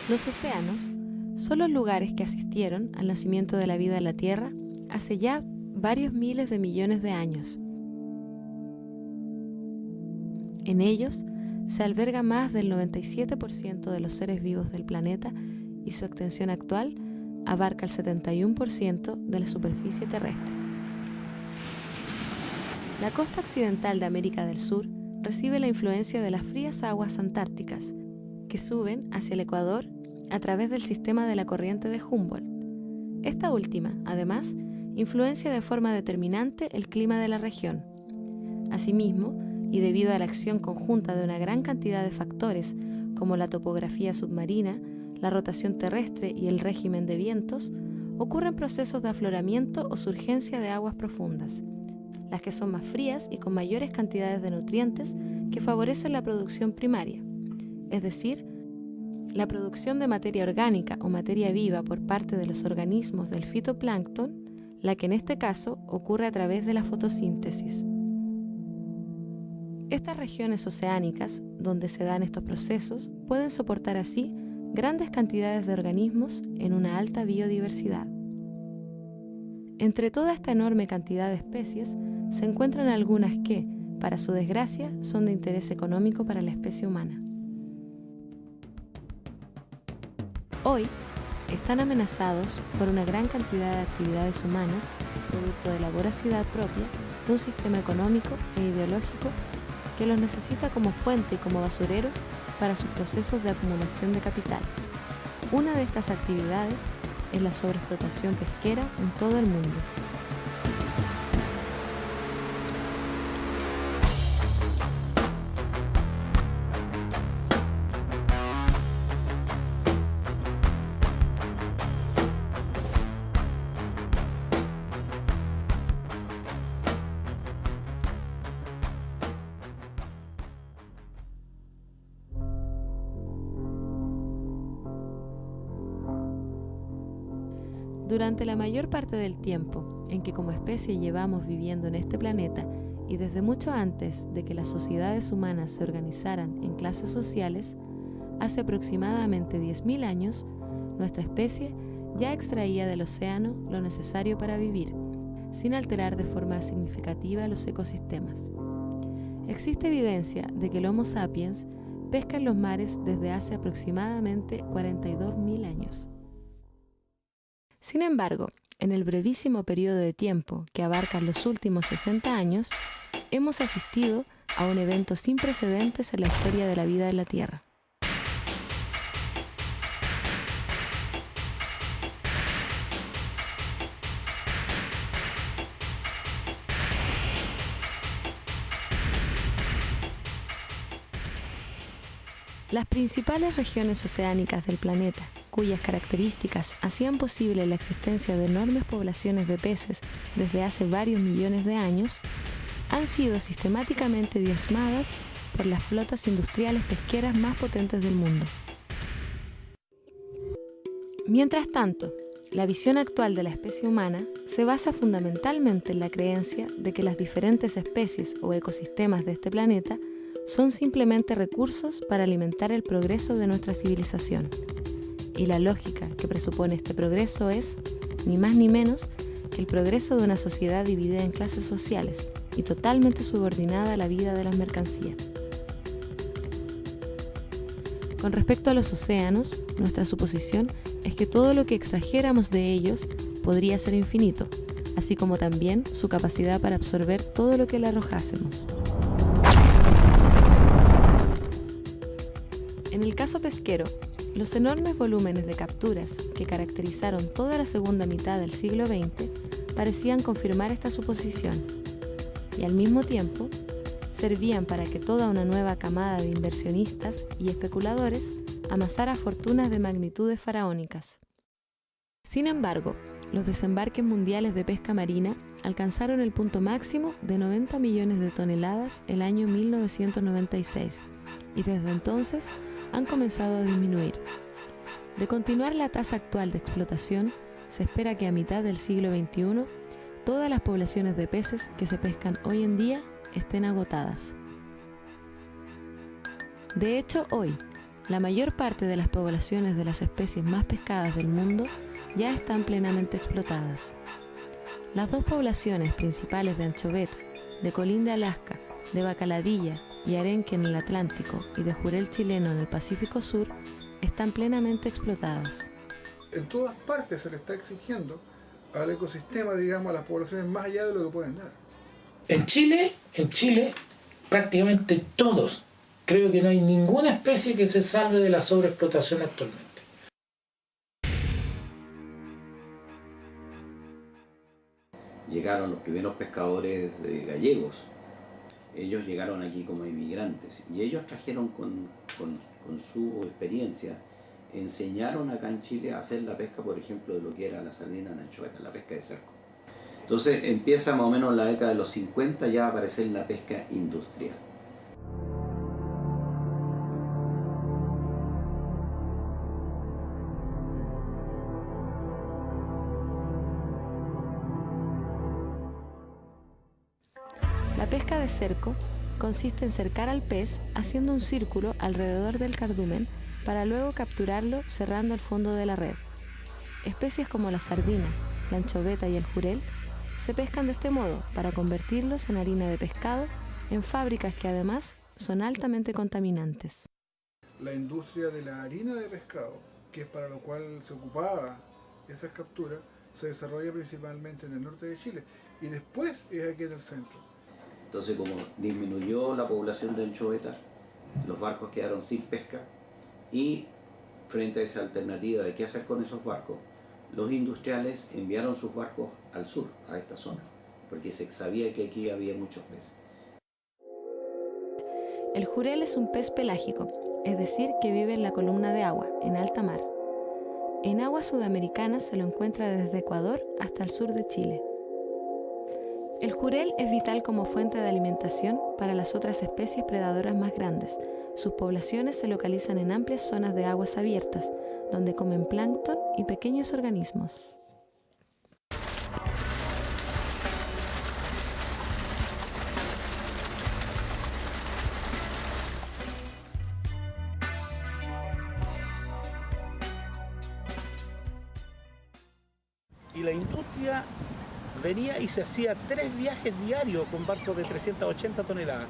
Los océanos son los lugares que asistieron al nacimiento de la vida en la Tierra hace ya varios miles de millones de años. En ellos se alberga más del 97% de los seres vivos del planeta y su extensión actual abarca el 71% de la superficie terrestre. La costa occidental de América del Sur recibe la influencia de las frías aguas antárticas, que suben hacia el Ecuador a través del sistema de la corriente de Humboldt. Esta última, además, influencia de forma determinante el clima de la región. Asimismo, y debido a la acción conjunta de una gran cantidad de factores, como la topografía submarina, la rotación terrestre y el régimen de vientos, ocurren procesos de afloramiento o surgencia de aguas profundas, las que son más frías y con mayores cantidades de nutrientes que favorecen la producción primaria, es decir, la producción de materia orgánica o materia viva por parte de los organismos del fitoplancton, la que en este caso ocurre a través de la fotosíntesis. Estas regiones oceánicas, donde se dan estos procesos, pueden soportar así grandes cantidades de organismos en una alta biodiversidad. Entre toda esta enorme cantidad de especies, se encuentran algunas que, para su desgracia, son de interés económico para la especie humana. Hoy, están amenazados por una gran cantidad de actividades humanas, producto de la voracidad propia de un sistema económico e ideológico que los necesita como fuente y como basurero para sus procesos de acumulación de capital. Una de estas actividades es la sobreexplotación pesquera en todo el mundo. Durante la mayor parte del tiempo en que como especie llevamos viviendo en este planeta y desde mucho antes de que las sociedades humanas se organizaran en clases sociales, hace aproximadamente 10.000 años, nuestra especie ya extraía del océano lo necesario para vivir, sin alterar de forma significativa los ecosistemas. Existe evidencia de que el Homo sapiens pesca en los mares desde hace aproximadamente 42.000 años. Sin embargo, en el brevísimo periodo de tiempo que abarca los últimos 60 años, hemos asistido a un evento sin precedentes en la historia de la vida en la Tierra. Las principales regiones oceánicas del planeta, cuyas características hacían posible la existencia de enormes poblaciones de peces desde hace varios millones de años, han sido sistemáticamente diezmadas por las flotas industriales pesqueras más potentes del mundo. Mientras tanto, la visión actual de la especie humana se basa fundamentalmente en la creencia de que las diferentes especies o ecosistemas de este planeta son simplemente recursos para alimentar el progreso de nuestra civilización. Y la lógica que presupone este progreso es, ni más ni menos, que el progreso de una sociedad dividida en clases sociales y totalmente subordinada a la vida de las mercancías. Con respecto a los océanos, nuestra suposición es que todo lo que extrajéramos de ellos podría ser infinito, así como también su capacidad para absorber todo lo que le arrojásemos. En el caso pesquero, los enormes volúmenes de capturas que caracterizaron toda la segunda mitad del siglo XX parecían confirmar esta suposición y al mismo tiempo servían para que toda una nueva camada de inversionistas y especuladores amasara fortunas de magnitudes faraónicas. Sin embargo, los desembarques mundiales de pesca marina alcanzaron el punto máximo de 90 millones de toneladas el año 1996 y desde entonces han comenzado a disminuir. De continuar la tasa actual de explotación, se espera que a mitad del siglo XXI todas las poblaciones de peces que se pescan hoy en día estén agotadas. De hecho, hoy, La mayor parte de las poblaciones de las especies más pescadas del mundo ya están plenamente explotadas. Las dos poblaciones principales de anchoveta, de colín de Alaska, de bacaladilla y arenque en el Atlántico y de jurel chileno en el Pacífico Sur, están plenamente explotadas. En todas partes se le está exigiendo al ecosistema, digamos, a las poblaciones más allá de lo que pueden dar. En Chile, prácticamente todos. Creo que no hay ninguna especie que se salve de la sobreexplotación actualmente. Llegaron los primeros pescadores gallegos. Ellos llegaron aquí como inmigrantes y ellos trajeron con su experiencia, enseñaron acá en Chile a hacer la pesca, por ejemplo, de lo que era la sardina, la anchoveta, la pesca de cerco. Entonces empieza más o menos en la década de los 50 ya a aparecer la pesca industrial. La pesca de cerco consiste en cercar al pez haciendo un círculo alrededor del cardumen para luego capturarlo cerrando el fondo de la red. Especies como la sardina, la anchoveta y el jurel se pescan de este modo para convertirlos en harina de pescado en fábricas que además son altamente contaminantes. La industria de la harina de pescado, que es para lo cual se ocupaba esas capturas, se desarrolla principalmente en el norte de Chile y después es aquí en el centro. Entonces, como disminuyó la población de anchoveta, los barcos quedaron sin pesca y frente a esa alternativa de qué hacer con esos barcos, los industriales enviaron sus barcos al sur, a esta zona, porque se sabía que aquí había muchos peces. El jurel es un pez pelágico, es decir, que vive en la columna de agua, en alta mar. En aguas sudamericanas se lo encuentra desde Ecuador hasta el sur de Chile. El jurel es vital como fuente de alimentación para las otras especies predadoras más grandes. Sus poblaciones se localizan en amplias zonas de aguas abiertas, donde comen plancton y pequeños organismos. Y la industria venía y se hacía 3 viajes diarios con barcos de 380 toneladas.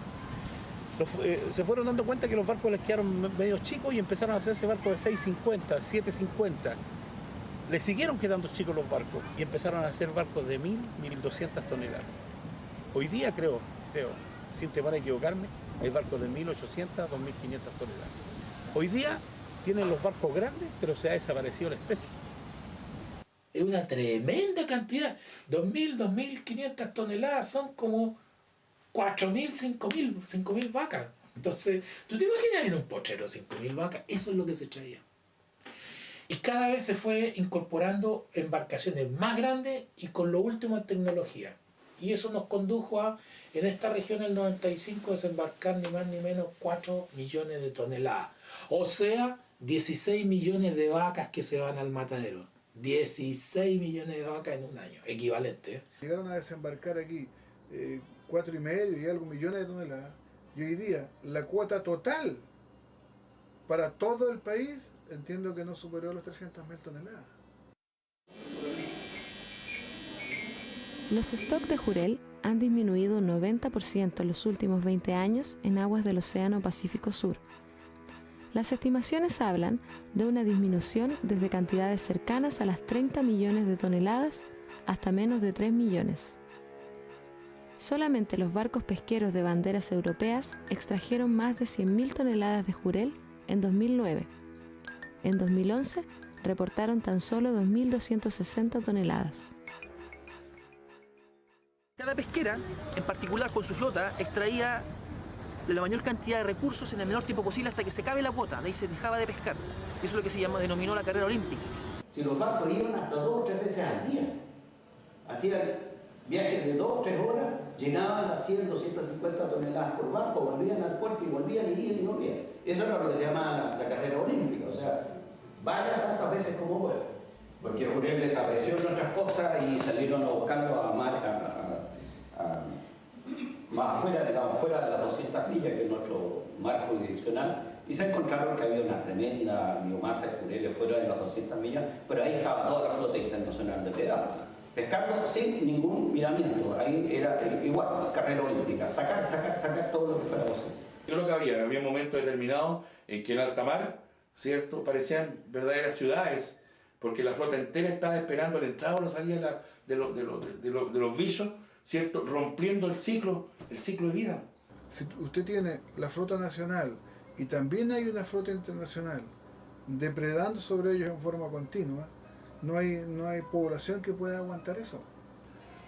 Se fueron dando cuenta que los barcos les quedaron medio chicos y empezaron a hacerse barcos de 650, 750. Les siguieron quedando chicos los barcos y empezaron a hacer barcos de 1000, 1200 toneladas. Hoy día creo, sin temor a equivocarme, hay barcos de 1800 2500 toneladas. Hoy día tienen los barcos grandes, pero se ha desaparecido la especie. Es una tremenda cantidad. 2.000, 2.500 toneladas son como 4.000, 5.000 vacas. Entonces, ¿tú te imaginas en un potrero 5.000 vacas? Eso es lo que se traía. Y cada vez se fue incorporando embarcaciones más grandes y con lo último en tecnología. Y eso nos condujo a, en esta región, el 95, desembarcar ni más ni menos 4 millones de toneladas. O sea, 16 millones de vacas que se van al matadero. 16 millones de vacas en un año, equivalente. Llegaron a desembarcar aquí 4,5 y algo millones de toneladas. Y hoy día la cuota total para todo el país entiendo que no superó los 300.000 toneladas. Los stocks de jurel han disminuido un 90% en los últimos 20 años en aguas del Océano Pacífico Sur. Las estimaciones hablan de una disminución desde cantidades cercanas a las 30 millones de toneladas hasta menos de 3 millones. Solamente los barcos pesqueros de banderas europeas extrajeron más de 100.000 toneladas de jurel en 2009. En 2011 reportaron tan solo 2.260 toneladas. Cada pesquera, en particular con su flota, extraía la mayor cantidad de recursos en el menor tiempo posible hasta que se acabe la cuota, de ahí se dejaba de pescar. Eso es lo que se denominó la carrera olímpica. Si los barcos iban hasta 2 o 3 veces al día, hacían viajes de 2 o 3 horas, llenaban las 100, 250 toneladas por barco, volvían al puerto y volvían y iban y volvían. Eso era lo que se llamaba la carrera olímpica, o sea, vaya tantas veces como pueda. Porque el jurel desapareció en nuestras costas y salieron buscando a más afuera, digamos, fuera de las 200 millas, que es nuestro mar jurisdiccional, Y se encontraron que había una tremenda biomasa de jureles fuera de las 200 millas, pero ahí estaba toda la flota internacional depredada. Pescando sin ningún miramiento, ahí era igual, carrera olímpica, sacar todo lo que fuera posible. Yo lo que había momentos determinados en que en alta mar, ¿cierto?, parecían verdaderas ciudades, porque la flota entera estaba esperando la entrada o la salida de los bichos, ¿cierto?, rompiendo el ciclo de vida. Si usted tiene la flota nacional y también hay una flota internacional depredando sobre ellos en forma continua, no hay población que pueda aguantar eso.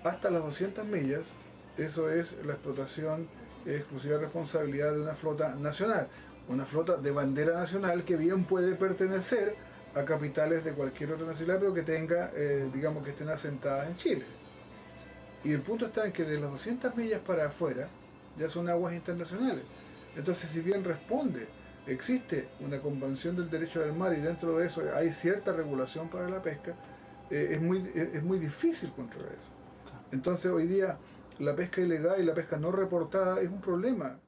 Hasta las 200 millas, eso es la explotación exclusiva responsabilidad de una flota nacional, una flota de bandera nacional que bien puede pertenecer a capitales de cualquier otra nacionalidad, pero que tenga, digamos, que estén asentadas en Chile. Y el punto está en que de las 200 millas para afuera ya son aguas internacionales. Entonces, si bien responde, existe una convención del derecho del mar y dentro de eso hay cierta regulación para la pesca, es muy difícil controlar eso. Entonces, hoy día la pesca ilegal y la pesca no reportada es un problema.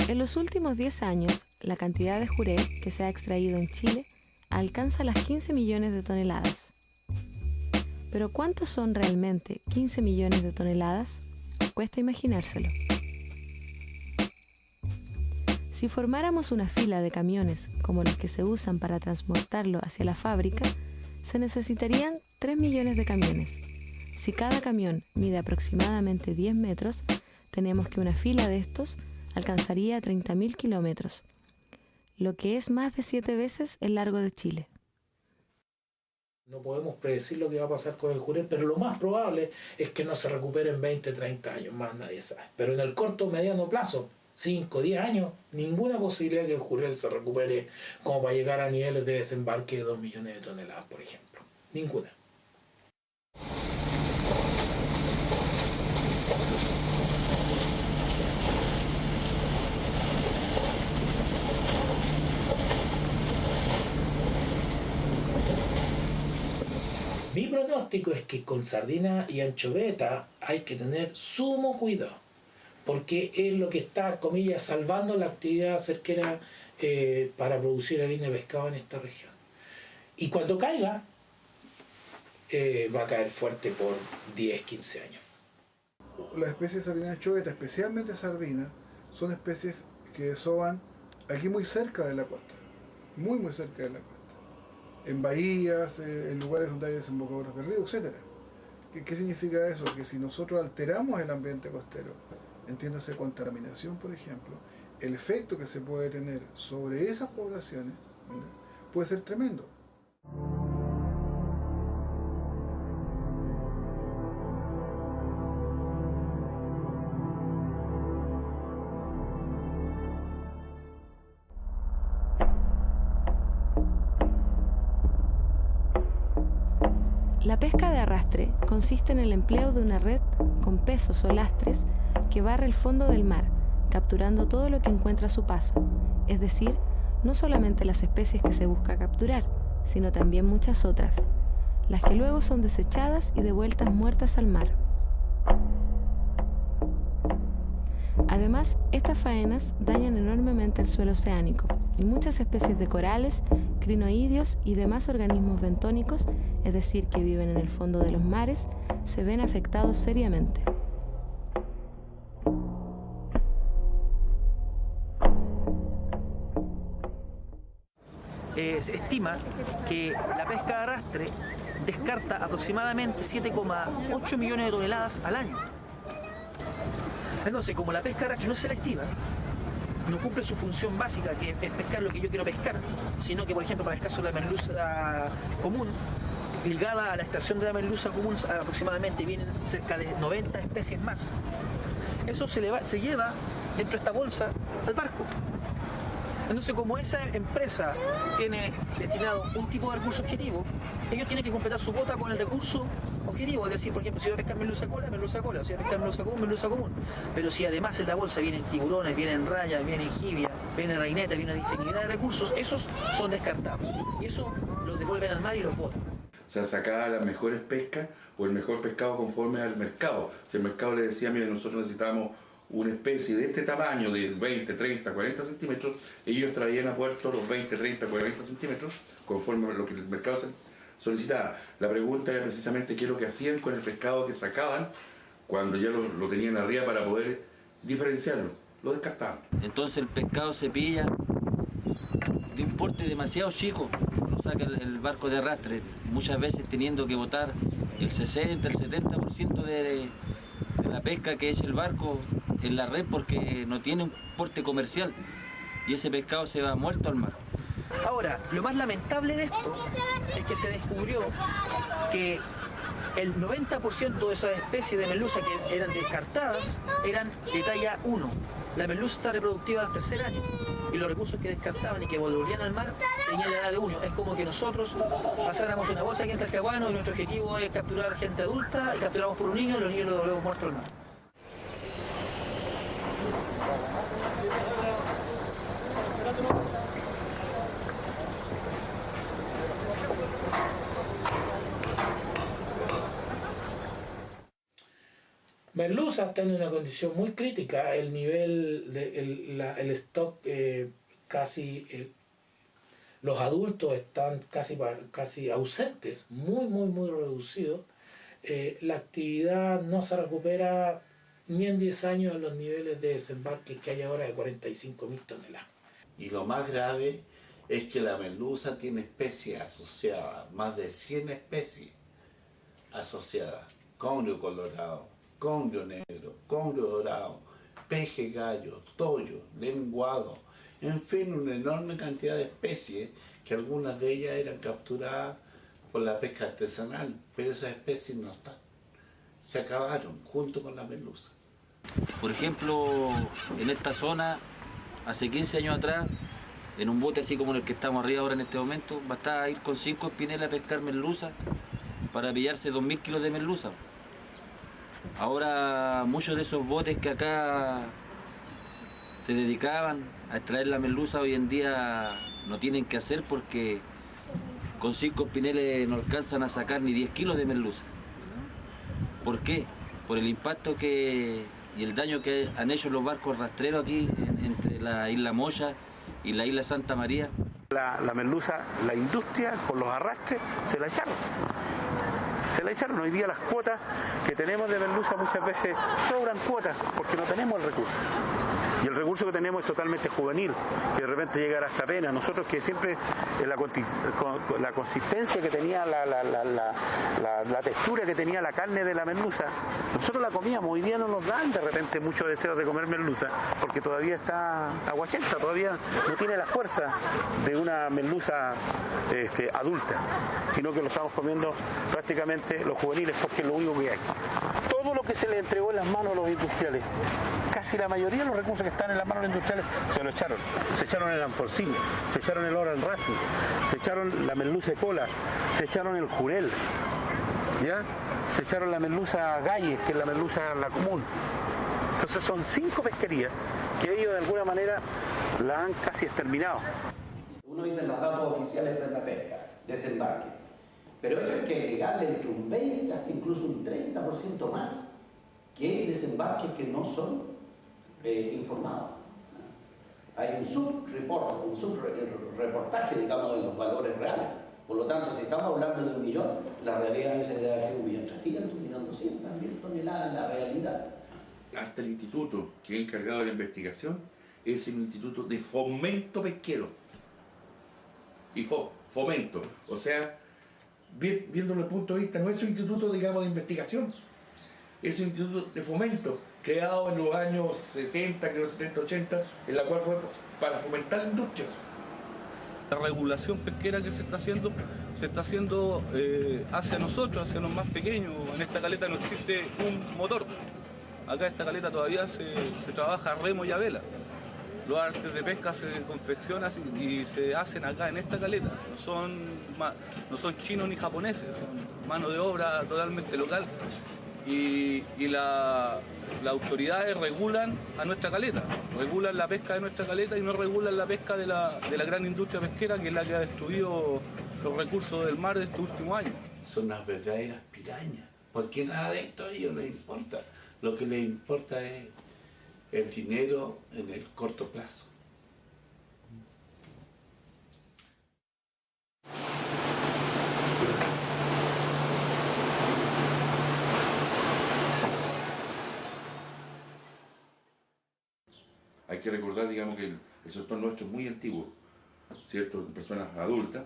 En los últimos 10 años, la cantidad de jurel que se ha extraído en Chile alcanza las 15 millones de toneladas. Pero ¿cuántos son realmente 15 millones de toneladas? Cuesta imaginárselo. Si formáramos una fila de camiones como los que se usan para transportarlo hacia la fábrica, se necesitarían 3 millones de camiones. Si cada camión mide aproximadamente 10 metros, tenemos que una fila de estos alcanzaría 30.000 kilómetros, lo que es más de 7 veces el largo de Chile. No podemos predecir lo que va a pasar con el jurel, pero lo más probable es que no se recupere en 20, 30 años, más nadie sabe. Pero en el corto o mediano plazo, 5, 10 años, ninguna posibilidad de que el jurel se recupere como para llegar a niveles de desembarque de 2 millones de toneladas, por ejemplo. Ninguna. Mi pronóstico es que con sardina y anchoveta hay que tener sumo cuidado, porque es lo que está, comillas, salvando la actividad cerquera para producir harina de pescado en esta región. Y cuando caiga, va a caer fuerte por 10, 15 años. Las especies de sardina anchoveta, especialmente sardina, son especies que desovan aquí muy cerca de la costa, muy cerca de la costa. En bahías, en lugares donde hay desembocaduras de río, etc. ¿Qué significa eso? Que si nosotros alteramos el ambiente costero, entiéndase contaminación, por ejemplo, el efecto que se puede tener sobre esas poblaciones, ¿verdad?, puede ser tremendo. La pesca de arrastre consiste en el empleo de una red con pesos o lastres que barre el fondo del mar, capturando todo lo que encuentra a su paso, es decir, no solamente las especies que se busca capturar, sino también muchas otras, las que luego son desechadas y devueltas muertas al mar. Además, estas faenas dañan enormemente el suelo oceánico y muchas especies de corales, crinoideos y demás organismos bentónicos, es decir, que viven en el fondo de los mares, se ven afectados seriamente. Se estima que la pesca de arrastre descarta aproximadamente 7,8 millones de toneladas al año. Entonces, como la pesca de arrastre no es selectiva, no cumple su función básica, que es pescar lo que yo quiero pescar, sino que, por ejemplo, para el caso de la merluza común, ligada a la extracción de la merluza común, aproximadamente vienen cerca de 90 especies más. Eso se lleva dentro de esta bolsa al barco. Entonces, como esa empresa tiene destinado un tipo de recurso objetivo, ellos tienen que completar su cuota con el recurso objetivo. Es decir, por ejemplo, si voy a pescar merluza cola, merluza cola. Si voy a pescar merluza común. Pero si además en la bolsa vienen tiburones, vienen rayas, vienen jibia, vienen rainetas, viene una infinidad de recursos, esos son descartados. Y eso los devuelven al mar y los botan. se sacaba las mejores pescas o el mejor pescado conforme al mercado. Si el mercado le decía, mire, nosotros necesitamos una especie de este tamaño, de 20, 30, 40 centímetros, ellos traían a puerto los 20, 30, 40 centímetros, conforme a lo que el mercado solicitaba. La pregunta era precisamente qué es lo que hacían con el pescado que sacaban cuando ya lo tenían arriba para poder diferenciarlo. Lo descartaban. Entonces el pescado se pilla de un porte demasiado chico, lo saca el barco de arrastre, muchas veces teniendo que botar el 60, el 70% de la pesca que echa el barco en la red porque no tiene un porte comercial y ese pescado se va muerto al mar. Ahora, lo más lamentable de esto es que se descubrió que el 90% de esas especies de merluza que eran descartadas eran de talla 1. La merluza está reproductiva al tercer año y los recursos que descartaban y que volvían al mar tenían la edad de 1. Es como que nosotros pasáramos una bolsa aquí en Talcahuano y nuestro objetivo es capturar gente adulta y capturamos por un niño y los niños los devolvemos muertos al mar. Merluza está en una condición muy crítica, el nivel, el stock los adultos están casi ausentes, muy reducidos. La actividad no se recupera ni en 10 años en los niveles de desembarque que hay ahora de 45.000 toneladas. Y lo más grave es que la merluza tiene especies asociadas, más de 100 especies asociadas, congrio colorado, congrio negro, congrio dorado, peje gallo, toyo, lenguado, en fin, una enorme cantidad de especies que algunas de ellas eran capturadas por la pesca artesanal, pero esas especies no están, se acabaron junto con la merluza. Por ejemplo, en esta zona, hace 15 años atrás, en un bote así como el que estamos arriba ahora en este momento, bastaba ir con 5 espinelas a pescar merluza para pillarse 2.000 kilos de merluza. Ahora muchos de esos botes que acá se dedicaban a extraer la merluza hoy en día no tienen que hacer porque con 5 espineles no alcanzan a sacar ni 10 kilos de merluza. ¿Por qué? Por el impacto y el daño que han hecho los barcos rastreros aquí entre la isla Moya y la isla Santa María. La merluza, la industria con los arrastres se la echaron. Hoy día las cuotas que tenemos de merluza muchas veces sobran cuotas porque no tenemos el recurso. Y el recurso que tenemos es totalmente juvenil, que de repente llega hasta pena. Nosotros que siempre la consistencia que tenía, la textura que tenía la carne de la merluza, nosotros la comíamos, hoy día no nos dan de repente mucho deseo de comer merluza, porque todavía está aguachenta, todavía no tiene la fuerza de una merluza adulta, sino que lo estamos comiendo prácticamente los juveniles porque es lo único que hay. Todo lo que se le entregó en las manos a los industriales, casi la mayoría de los recursos que están en las manos de los industriales se lo echaron. Se echaron el anforcín, se echaron el oro en rafting, se echaron la merluza de cola, se echaron el jurel, ¿ya? Se echaron la merluza galles, que es la merluza la común. Entonces son 5 pesquerías que ellos de alguna manera la han casi exterminado. Uno dice los datos oficiales en la pesca, desembarque. Pero eso hay que agregarle entre un 20 hasta incluso un 30% más, que hay desembarques que no son informados. Hay un subreportaje, digamos, de los valores reales. Por lo tanto, si estamos hablando de 1 millón, la realidad a veces debe ser 1.300.000, 1.200.000 toneladas en la realidad. Hasta el instituto que es encargado de la investigación es el instituto de fomento pesquero. Y fomento, o sea, viéndolo desde el punto de vista, no es un instituto, digamos, de investigación, es un instituto de fomento, creado en los años 60, creo 70, 80, en la cual fue para fomentar la industria. La regulación pesquera que se está haciendo hacia nosotros, hacia los más pequeños. En esta caleta no existe un motor. Acá esta caleta todavía se trabaja a remo y a vela. Los artes de pesca se confeccionan y se hacen acá en esta caleta. No son chinos ni japoneses, son mano de obra totalmente local. Y las autoridades regulan a nuestra caleta, regulan la pesca de nuestra caleta y no regulan la pesca de la gran industria pesquera, que es la que ha destruido los recursos del mar de estos últimos años. son unas verdaderas pirañas, porque nada de esto a ellos les importa. Lo que les importa es el dinero en el corto plazo. Hay que recordar, digamos, que el sector nuestro es muy antiguo, ¿cierto? Personas adultas,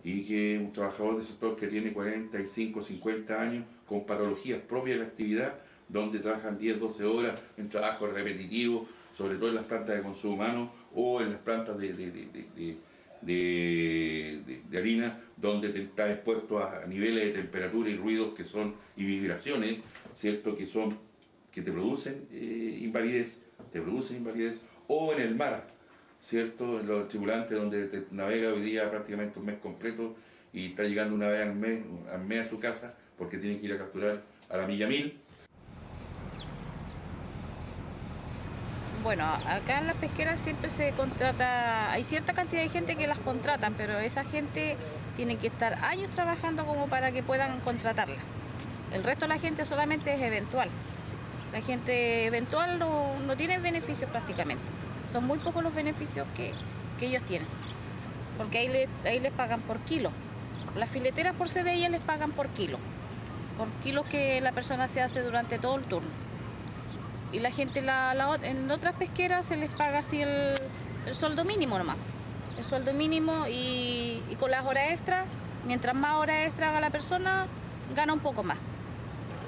y que un trabajador del sector que tiene 45, 50 años, con patologías propias de la actividad, donde trabajan 10, 12 horas en trabajo repetitivo, sobre todo en las plantas de consumo humano o en las plantas de harina, donde te estás expuesto a niveles de temperatura y ruidos que son, y vibraciones, ¿cierto? Que te producen invalidez, o en el mar, ¿cierto? En los tripulantes donde te navega hoy día prácticamente un mes completo y está llegando una vez al mes a su casa porque tiene que ir a capturar a la milla 1000. Bueno, acá en las pesqueras siempre se contrata, hay cierta cantidad de gente que las contratan, pero esa gente tiene que estar años trabajando como para que puedan contratarla. El resto de la gente solamente es eventual. La gente eventual no tiene beneficios prácticamente. Son muy pocos los beneficios que ellos tienen, porque ahí les pagan por kilo. Las fileteras, por ser ellas, les pagan por kilos que la persona se hace durante todo el turno. Y la gente en otras pesqueras se les paga así el sueldo mínimo nomás. El sueldo mínimo y con las horas extras, mientras más horas extra haga la persona, gana un poco más.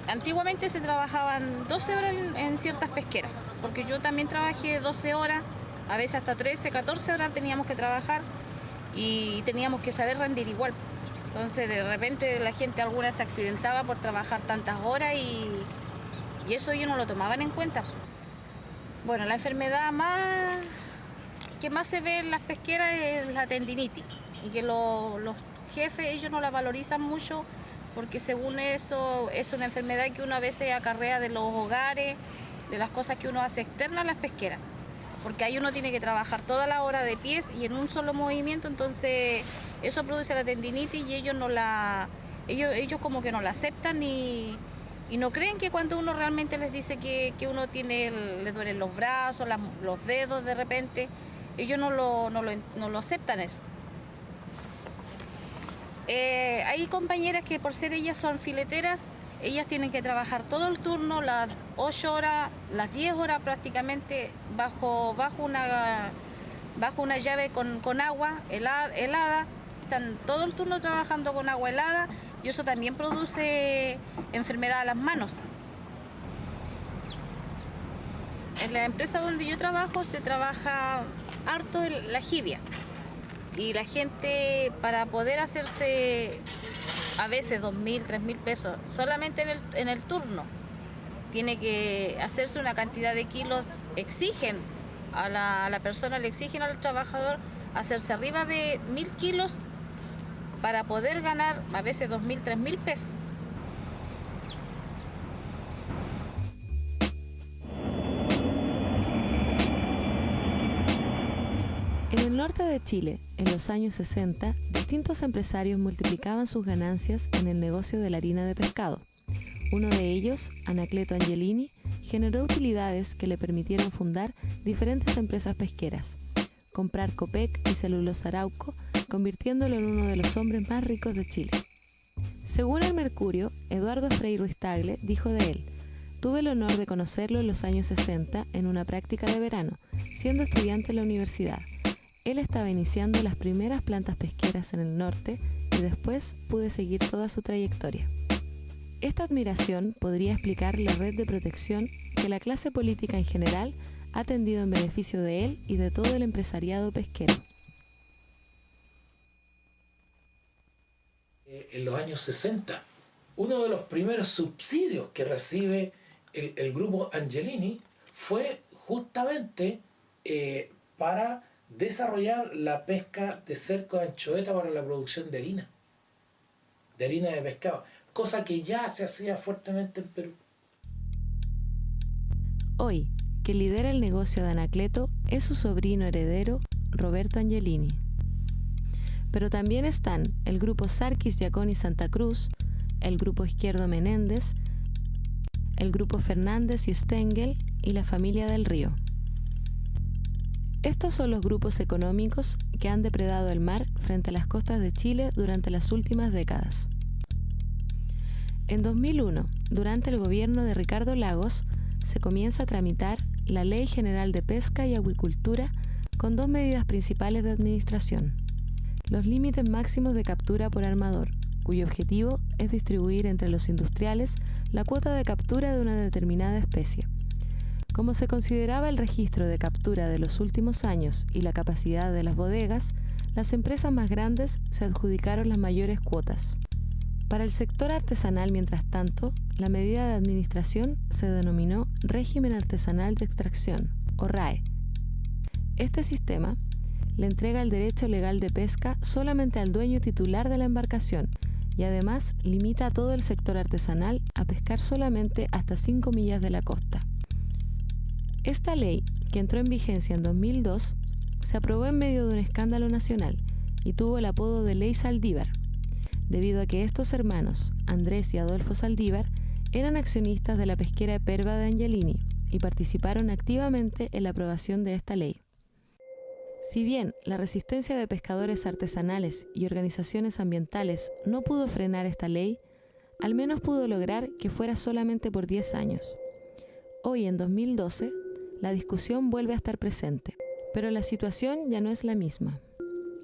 Antiguamente se trabajaban 12 horas en ciertas pesqueras, porque yo también trabajé 12 horas, a veces hasta 13, 14 horas teníamos que trabajar y teníamos que saber rendir igual. Entonces de repente la gente alguna se accidentaba por trabajar tantas horas y eso ellos no lo tomaban en cuenta. Bueno, la enfermedad que más se ve en las pesqueras es la tendinitis y que los jefes ellos no la valorizan mucho porque según eso es una enfermedad que uno a veces acarrea de los hogares, de las cosas que uno hace externas a las pesqueras, porque ahí uno tiene que trabajar toda la hora de pies y en un solo movimiento, entonces eso produce la tendinitis y ellos como que no la aceptan y no creen que cuando uno realmente les dice que uno les duelen los brazos, los dedos de repente, ellos no lo aceptan eso. Hay compañeras que por ser ellas son fileteras, ellas tienen que trabajar todo el turno, las 8 horas, las 10 horas prácticamente bajo una llave con agua helada. Están todo el turno trabajando con agua helada y eso también produce enfermedad a las manos. En la empresa donde yo trabajo se trabaja harto la jibia. Y la gente para poder hacerse a veces 2.000, 3.000 pesos solamente en el turno, tiene que hacerse una cantidad de kilos, exigen a la persona, le exigen al trabajador hacerse arriba de 1.000 kilos para poder ganar a veces 2.000, 3.000 pesos. En el norte de Chile, en los años 60, distintos empresarios multiplicaban sus ganancias en el negocio de la harina de pescado. Uno de ellos, Anacleto Angelini, generó utilidades que le permitieron fundar diferentes empresas pesqueras, comprar Copec y Celulosa Arauco, convirtiéndolo en uno de los hombres más ricos de Chile. Según el Mercurio, Eduardo Frei Ruiz Tagle dijo de él: tuve el honor de conocerlo en los años 60 en una práctica de verano, siendo estudiante en la universidad. Él estaba iniciando las primeras plantas pesqueras en el norte y después pude seguir toda su trayectoria. Esta admiración podría explicar la red de protección que la clase política en general ha tendido en beneficio de él y de todo el empresariado pesquero. En los años 60, uno de los primeros subsidios que recibe el grupo Angelini fue justamente para desarrollar la pesca de cerco de anchoveta para la producción de harina de pescado, cosa que ya se hacía fuertemente en Perú. Hoy, quien lidera el negocio de Anacleto es su sobrino heredero, Roberto Angelini. Pero también están el grupo Sarkis Giaconi Santa Cruz, el Grupo Izquierdo Menéndez, el Grupo Fernández y Stengel y la Familia del Río. Estos son los grupos económicos que han depredado el mar frente a las costas de Chile durante las últimas décadas. En 2001, durante el gobierno de Ricardo Lagos, se comienza a tramitar la Ley General de Pesca y Acuicultura con dos medidas principales de administración: los límites máximos de captura por armador, cuyo objetivo es distribuir entre los industriales la cuota de captura de una determinada especie. Como se consideraba el registro de captura de los últimos años y la capacidad de las bodegas, las empresas más grandes se adjudicaron las mayores cuotas. Para el sector artesanal, mientras tanto, la medida de administración se denominó Régimen Artesanal de Extracción, o RAE. Este sistema le entrega el derecho legal de pesca solamente al dueño titular de la embarcación y además limita a todo el sector artesanal a pescar solamente hasta 5 millas de la costa. Esta ley, que entró en vigencia en 2002, se aprobó en medio de un escándalo nacional y tuvo el apodo de Ley Saldívar, debido a que estos hermanos, Andrés y Adolfo Saldívar, eran accionistas de la pesquera Eperva de Angelini y participaron activamente en la aprobación de esta ley. Si bien la resistencia de pescadores artesanales y organizaciones ambientales no pudo frenar esta ley, al menos pudo lograr que fuera solamente por 10 años. Hoy, en 2012, la discusión vuelve a estar presente, pero la situación ya no es la misma.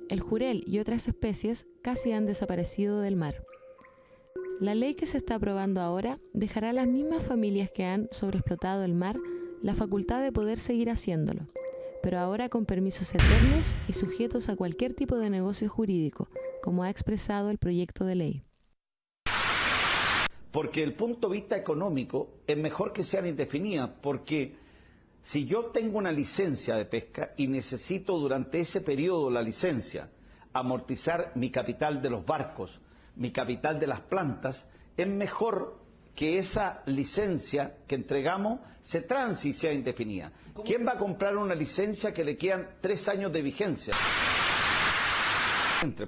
El jurel y otras especies casi han desaparecido del mar. La ley que se está aprobando ahora dejará a las mismas familias que han sobreexplotado el mar la facultad de poder seguir haciéndolo, pero ahora con permisos eternos y sujetos a cualquier tipo de negocio jurídico, como ha expresado el proyecto de ley. Porque desde el punto de vista económico es mejor que sean indefinidas, porque si yo tengo una licencia de pesca y necesito durante ese periodo la licencia amortizar mi capital de los barcos, mi capital de las plantas, es mejor que esa licencia que entregamos se transe y sea indefinida. ¿Quién va a comprar una licencia que le quedan 3 años de vigencia?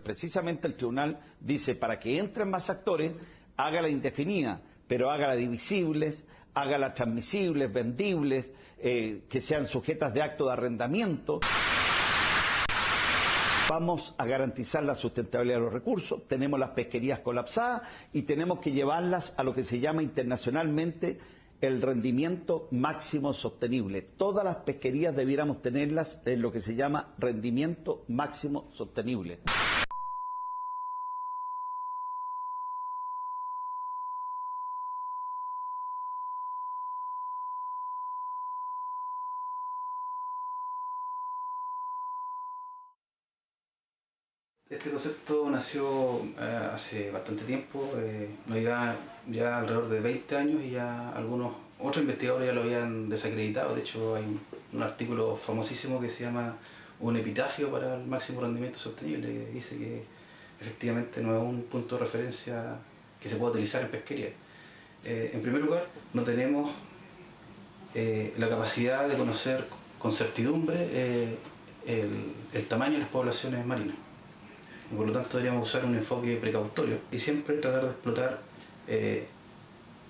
Precisamente el tribunal dice, para que entren más actores, hágala indefinida, pero hágala divisibles, hágala transmisibles, vendibles, que sean sujetas de acto de arrendamiento. Vamos a garantizar la sustentabilidad de los recursos, tenemos las pesquerías colapsadas y tenemos que llevarlas a lo que se llama internacionalmente el rendimiento máximo sostenible. Todas las pesquerías debiéramos tenerlas en lo que se llama rendimiento máximo sostenible. Este concepto nació hace bastante tiempo, no lleva ya alrededor de 20 años y ya algunos otros investigadores ya lo habían desacreditado. De hecho hay un artículo famosísimo que se llama Un epitafio para el máximo rendimiento sostenible, que dice que efectivamente no es un punto de referencia que se pueda utilizar en pesquería. En primer lugar, no tenemos la capacidad de conocer con certidumbre el tamaño de las poblaciones marinas. Y por lo tanto deberíamos usar un enfoque precautorio y siempre tratar de explotar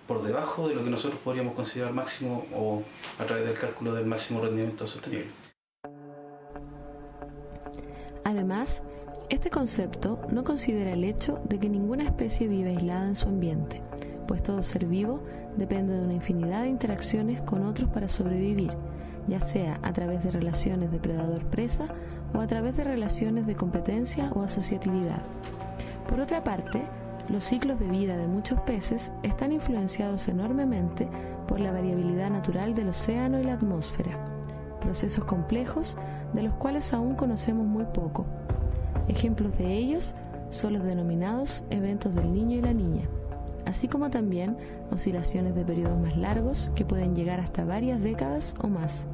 por debajo de lo que nosotros podríamos considerar máximo o a través del cálculo del máximo rendimiento sostenible. Además, este concepto no considera el hecho de que ninguna especie vive aislada en su ambiente, pues todo ser vivo depende de una infinidad de interacciones con otros para sobrevivir, ya sea a través de relaciones depredador-presa o a través de relaciones de competencia o asociatividad. Por otra parte, los ciclos de vida de muchos peces están influenciados enormemente por la variabilidad natural del océano y la atmósfera, procesos complejos de los cuales aún conocemos muy poco. Ejemplos de ellos son los denominados eventos del Niño y la Niña, así como también oscilaciones de periodos más largos que pueden llegar hasta varias décadas o más.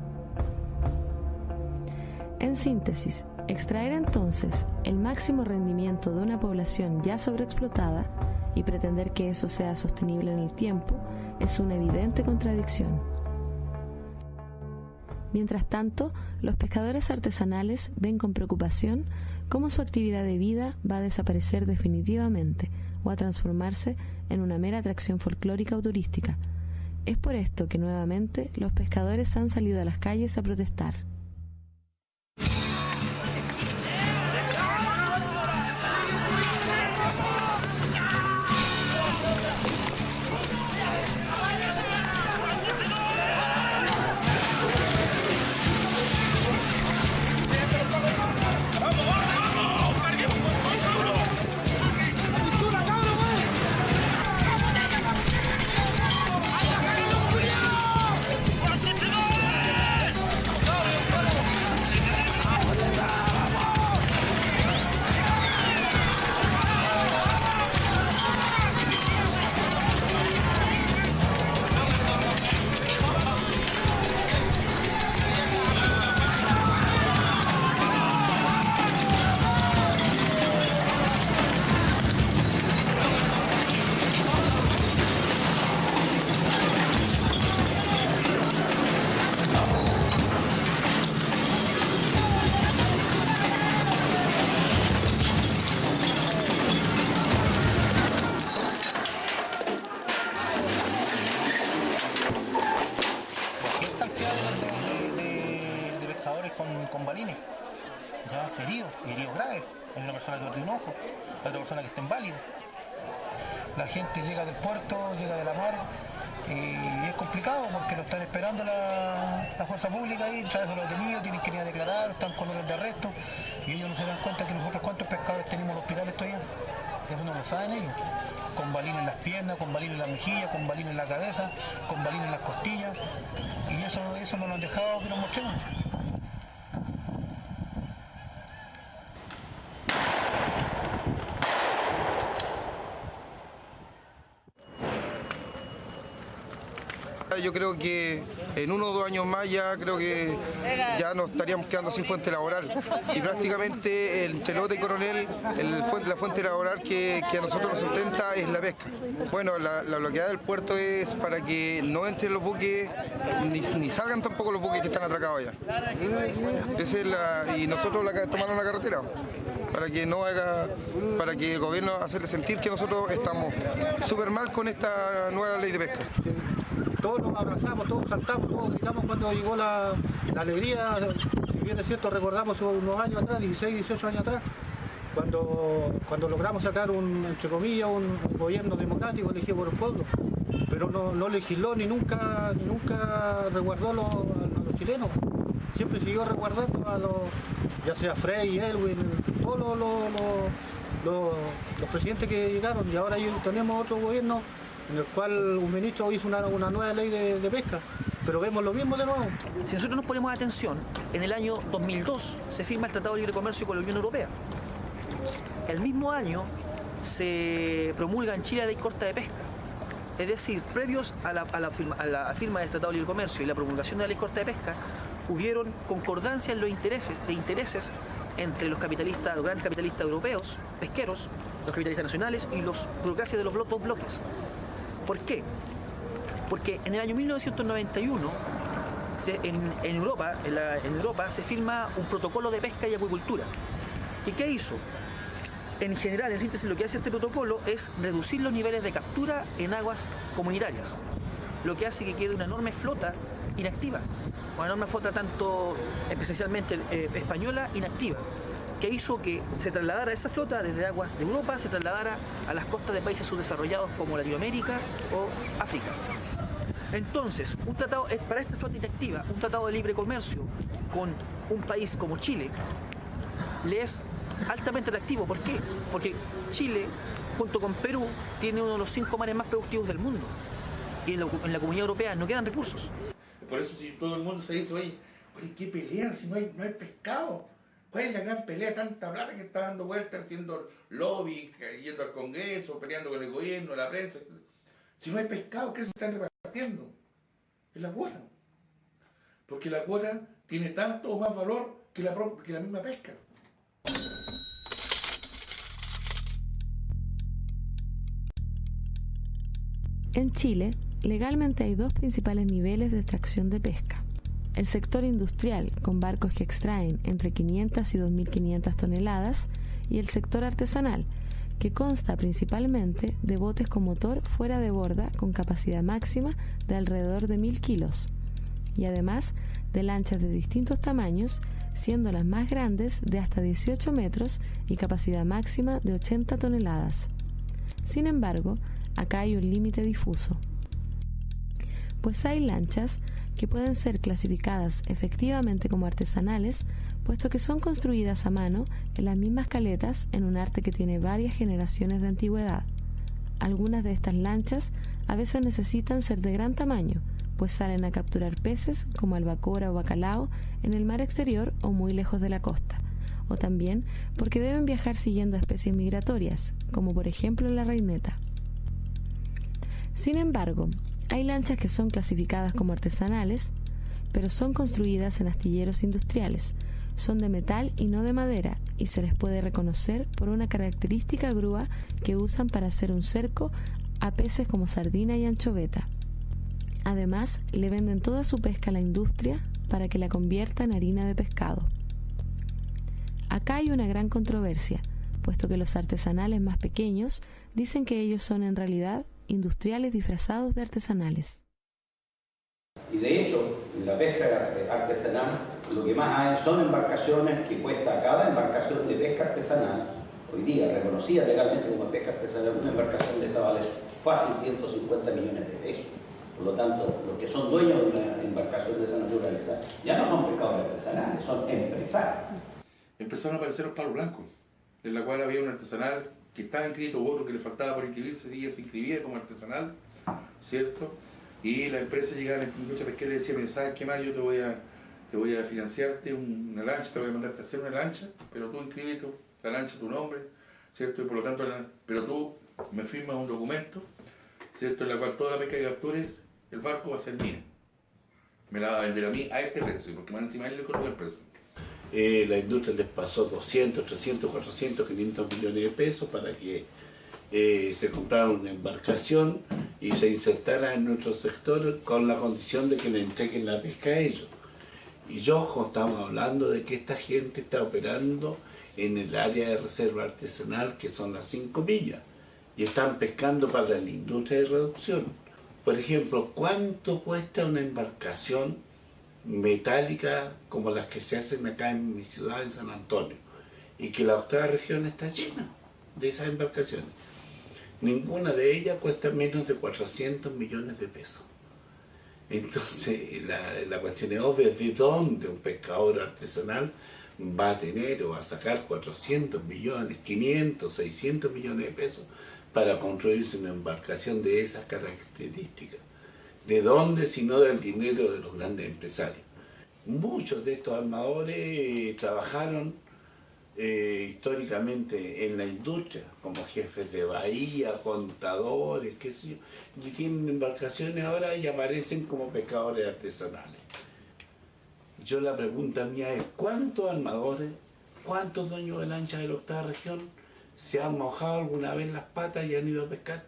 En síntesis, extraer entonces el máximo rendimiento de una población ya sobreexplotada y pretender que eso sea sostenible en el tiempo es una evidente contradicción. Mientras tanto, los pescadores artesanales ven con preocupación cómo su actividad de vida va a desaparecer definitivamente o a transformarse en una mera atracción folclórica o turística. Es por esto que nuevamente los pescadores han salido a las calles a protestar. Con balines, ya heridos graves. Hay una persona que perdió un ojo, hay otra persona que está inválida. La gente llega del puerto, llega de la mar, y es complicado porque lo están esperando la fuerza pública ahí, traen a los detenidos, tienen que ir a declarar, están con orden de arresto, y ellos no se dan cuenta que nosotros cuántos pescadores tenemos en los hospitales todavía. Eso no lo saben ellos. Con balines en las piernas, con balines en las mejillas, con balines en la cabeza, con balines en las costillas, y eso no lo han dejado que nos mostremos. Yo creo que en 1 o 2 años más ya creo que ya nos estaríamos quedando sin fuente laboral y prácticamente entre Lota y Coronel la fuente laboral que a nosotros nos sustenta es la pesca. Bueno, la bloqueada del puerto es para que no entren los buques ni salgan tampoco los buques que están atracados allá. Y nosotros tomamos la carretera para que el gobierno hacerle sentir que nosotros estamos súper mal con esta nueva ley de pesca. Todos nos abrazamos, todos saltamos, todos gritamos cuando llegó la alegría. Si bien es cierto, recordamos unos años atrás, 16, 18 años atrás, cuando logramos sacar entre comillas, un gobierno democrático elegido por el pueblo, pero no legisló ni nunca resguardó a los chilenos. Siempre siguió resguardando ya sea Frey, Elwin, todos los presidentes que llegaron, y ahora tenemos otro gobierno en el cual un ministro hizo una nueva ley de pesca, pero vemos lo mismo de nuevo. Si nosotros nos ponemos atención, en el año 2002 se firma el Tratado de Libre Comercio con la Unión Europea. El mismo año se promulga en Chile la Ley Corta de Pesca. Es decir, previos a la firma del Tratado de Libre Comercio y la promulgación de la Ley Corta de Pesca, hubieron concordancia en los intereses entre los grandes capitalistas europeos, pesqueros, los capitalistas nacionales y los burocracias de los dos bloques. ¿Por qué? Porque en el año 1991 en Europa se firma un protocolo de pesca y acuicultura. ¿Y qué hizo? En general, en síntesis, lo que hace este protocolo es reducir los niveles de captura en aguas comunitarias, lo que hace que quede una enorme flota inactiva, una enorme flota tanto especialmente española inactiva, que hizo que se trasladara esa flota desde aguas de Europa, se trasladara a las costas de países subdesarrollados como Latinoamérica o África. Entonces, para esta flota inactiva, un tratado de libre comercio con un país como Chile le es altamente atractivo. ¿Por qué? Porque Chile, junto con Perú, tiene uno de los 5 mares más productivos del mundo, y en la Comunidad Europea no quedan recursos. Por eso si todo el mundo se dice, oye, ¿qué pelea si no hay pescado? ¿Cuál es la gran pelea? Tanta plata que está dando vueltas, haciendo lobby, yendo al Congreso, peleando con el gobierno, la prensa. Si no hay pescado, ¿qué se están repartiendo? Es la cuota. Porque la cuota tiene tanto o más valor que la misma pesca. En Chile, legalmente hay 2 principales niveles de extracción de pesca. el sector industrial, con barcos que extraen entre 500 y 2.500 toneladas, y el sector artesanal, que consta principalmente de botes con motor fuera de borda con capacidad máxima de alrededor de 1.000 kilos, y además de lanchas de distintos tamaños, siendo las más grandes de hasta 18 metros y capacidad máxima de 80 toneladas. Sin embargo, acá hay un límite difuso, pues hay lanchas que pueden ser clasificadas efectivamente como artesanales, puesto que son construidas a mano en las mismas caletas en un arte que tiene varias generaciones de antigüedad. Algunas de estas lanchas a veces necesitan ser de gran tamaño, pues salen a capturar peces como albacora o bacalao en el mar exterior o muy lejos de la costa, o también porque deben viajar siguiendo especies migratorias, como por ejemplo la reineta. Sin embargo, hay lanchas que son clasificadas como artesanales, pero son construidas en astilleros industriales, son de metal y no de madera, y se les puede reconocer por una característica grúa que usan para hacer un cerco a peces como sardina y anchoveta. Además, le venden toda su pesca a la industria para que la convierta en harina de pescado. Acá hay una gran controversia, puesto que los artesanales más pequeños dicen que ellos son en realidad industriales disfrazados de artesanales. Y de hecho, en la pesca artesanal, lo que más hay son embarcaciones que cuesta cada embarcación de pesca artesanal, hoy día reconocida legalmente como pesca artesanal, una embarcación de esa vale fácil 150 millones de pesos. Por lo tanto, los que son dueños de una embarcación de esa naturaleza ya no son pescadores artesanales, son empresarios. Empezaron a aparecer los palos blancos, en la cual había un artesanal que estaba inscrito, otro que le faltaba por inscribirse y ella se inscribía como artesanal, ¿cierto? Y la empresa llegaba a la industria pesquera y decía, ¿sabes qué más? Yo te voy a financiarte una lancha, te voy a mandarte a hacer una lancha, pero tú inscribiste la lancha, tu nombre, ¿cierto? Y por lo tanto, pero tú me firmas un documento, ¿cierto? En la cual toda la pesca que captures, el barco va a ser mía. Me la va a vender a mí a este precio, porque más encima él le colocó el precio. La industria les pasó 200, 300, 400, 500 millones de pesos para que se comprara una embarcación y se insertara en nuestro sector con la condición de que le entreguen la pesca a ellos. Y ojo, estamos hablando de que esta gente está operando en el área de reserva artesanal, que son las 5 millas, y están pescando para la industria de reducción. Por ejemplo, ¿cuánto cuesta una embarcación metálica como las que se hacen acá en mi ciudad, en San Antonio? Y que la octava región está llena de esas embarcaciones. Ninguna de ellas cuesta menos de 400 millones de pesos. Entonces, la cuestión es obvia, ¿de dónde un pescador artesanal va a tener o va a sacar 400 millones, 500, 600 millones de pesos para construirse una embarcación de esas características? ¿De dónde, si no del dinero de los grandes empresarios? Muchos de estos armadores trabajaron históricamente en la industria, como jefes de bahía, contadores, qué sé yo, y tienen embarcaciones ahora y aparecen como pescadores artesanales. Yo la pregunta mía es, ¿cuántos armadores, cuántos dueños de lanchas de la octava región se han mojado alguna vez las patas y han ido a pescar?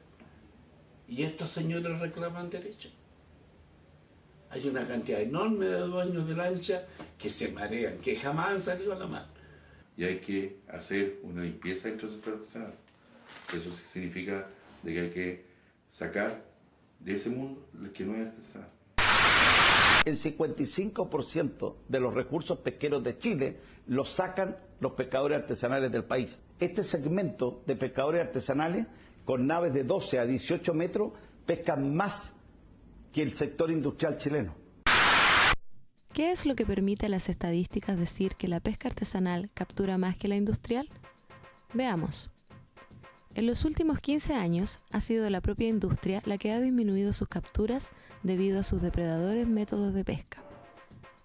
Y estos señores reclaman derechos. Hay una cantidad enorme de dueños de lanchas que se marean, que jamás han salido a la mar. Y hay que hacer una limpieza dentro del sector artesanal. Eso significa de que hay que sacar de ese mundo el que no es artesanal. El 55% de los recursos pesqueros de Chile los sacan los pescadores artesanales del país. Este segmento de pescadores artesanales con naves de 12 a 18 metros pescan más que el sector industrial chileno. ¿Qué es lo que permite a las estadísticas decir que la pesca artesanal captura más que la industrial? Veamos. En los últimos 15 años ha sido la propia industria la que ha disminuido sus capturas debido a sus depredadores métodos de pesca.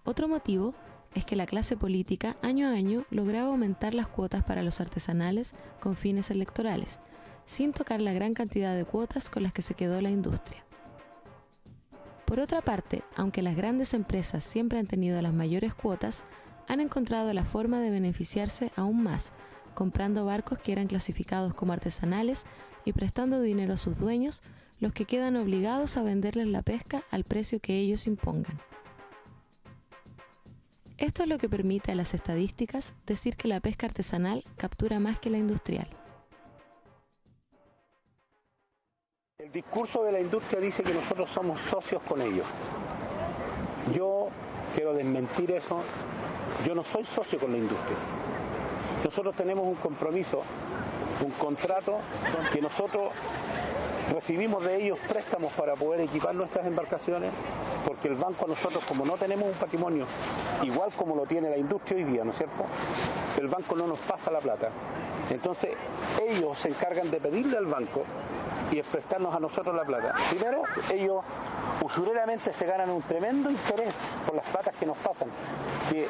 Otro motivo es que la clase política año a año lograba aumentar las cuotas para los artesanales con fines electorales, sin tocar la gran cantidad de cuotas con las que se quedó la industria. Por otra parte, aunque las grandes empresas siempre han tenido las mayores cuotas, han encontrado la forma de beneficiarse aún más, comprando barcos que eran clasificados como artesanales y prestando dinero a sus dueños, los que quedan obligados a venderles la pesca al precio que ellos impongan. Esto es lo que permite a las estadísticas decir que la pesca artesanal captura más que la industrial. El discurso de la industria dice que nosotros somos socios con ellos. Yo quiero desmentir eso. Yo no soy socio con la industria. Nosotros tenemos un compromiso, un contrato que nosotros recibimos de ellos préstamos para poder equipar nuestras embarcaciones, porque el banco a nosotros, como no tenemos un patrimonio igual como lo tiene la industria hoy día, ¿no es cierto?, el banco no nos pasa la plata. Entonces ellos se encargan de pedirle al banco y de prestarnos a nosotros la plata. Primero, ellos usureramente se ganan un tremendo interés por las platas que nos pasan, que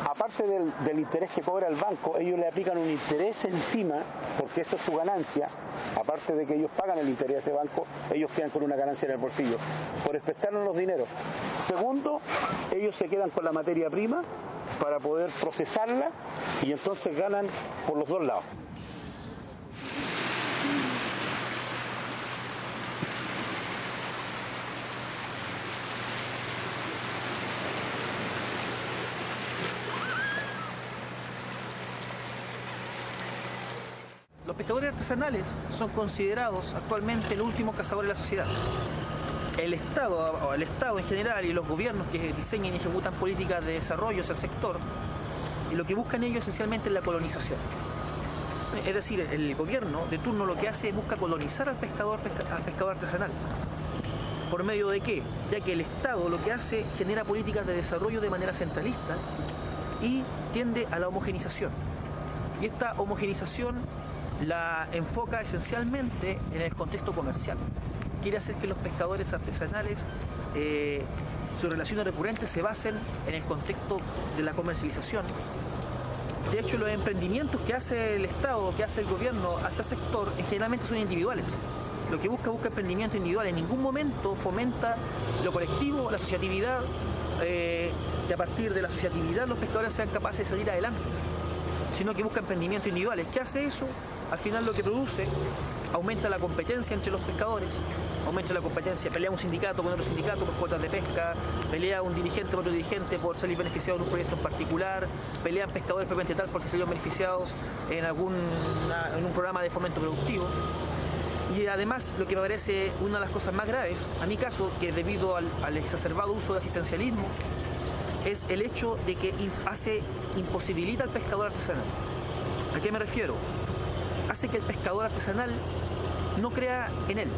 aparte del interés que cobra el banco, ellos le aplican un interés encima, porque eso es su ganancia. Aparte de que ellos pagan el interés de ese banco, ellos quedan con una ganancia en el bolsillo por prestarnos los dineros. Segundo, ellos se quedan con la materia prima para poder procesarla y entonces ganan por los dos lados. Los pescadores artesanales son considerados actualmente el último cazador de la sociedad. El Estado en general y los gobiernos que diseñan y ejecutan políticas de desarrollo hacia el sector, y lo que buscan ellos esencialmente es la colonización. Es decir, el gobierno de turno lo que hace es busca colonizar al pescador artesanal. ¿Por medio de qué? Ya que el Estado lo que hace genera políticas de desarrollo de manera centralista y tiende a la homogenización. Y esta homogenización la enfoca esencialmente en el contexto comercial. Quiere hacer que los pescadores artesanales, sus relaciones recurrentes se basen en el contexto de la comercialización. De hecho, los emprendimientos que hace el Estado, que hace el gobierno hacia el sector, generalmente son individuales. Lo que busca emprendimiento individual. En ningún momento fomenta lo colectivo, la asociatividad, que a partir de la asociatividad los pescadores sean capaces de salir adelante, sino que busca emprendimientos individuales. ¿Qué hace eso? Al final lo que produce, aumenta la competencia entre los pescadores, aumenta la competencia, pelea un sindicato con otro sindicato por cuotas de pesca, pelea un dirigente con otro dirigente por salir beneficiado en un proyecto en particular, pelean pescadores propiamente tal porque salieron beneficiados en un programa de fomento productivo. Y además, lo que me parece una de las cosas más graves, a mi caso, que debido al exacerbado uso de asistencialismo, es el hecho de que imposibilita al pescador artesanal. ¿A qué me refiero? Hace que el pescador artesanal no crea en él,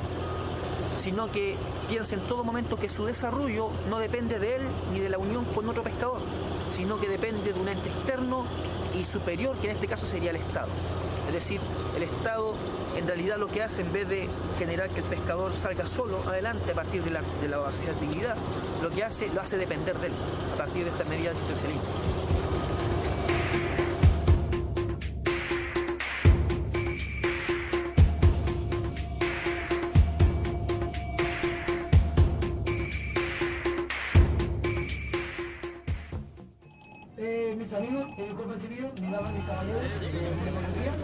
sino que piensa en todo momento que su desarrollo no depende de él ni de la unión con otro pescador, sino que depende de un ente externo y superior, que en este caso sería el Estado. Es decir, el Estado en realidad lo que hace, en vez de generar que el pescador salga solo adelante a partir de la asociatividad, lo que hace, lo hace depender de él, a partir de esta medida de asistencialismo. Mis amigos, cuerpo civil, mis damas y caballeros, buenos días,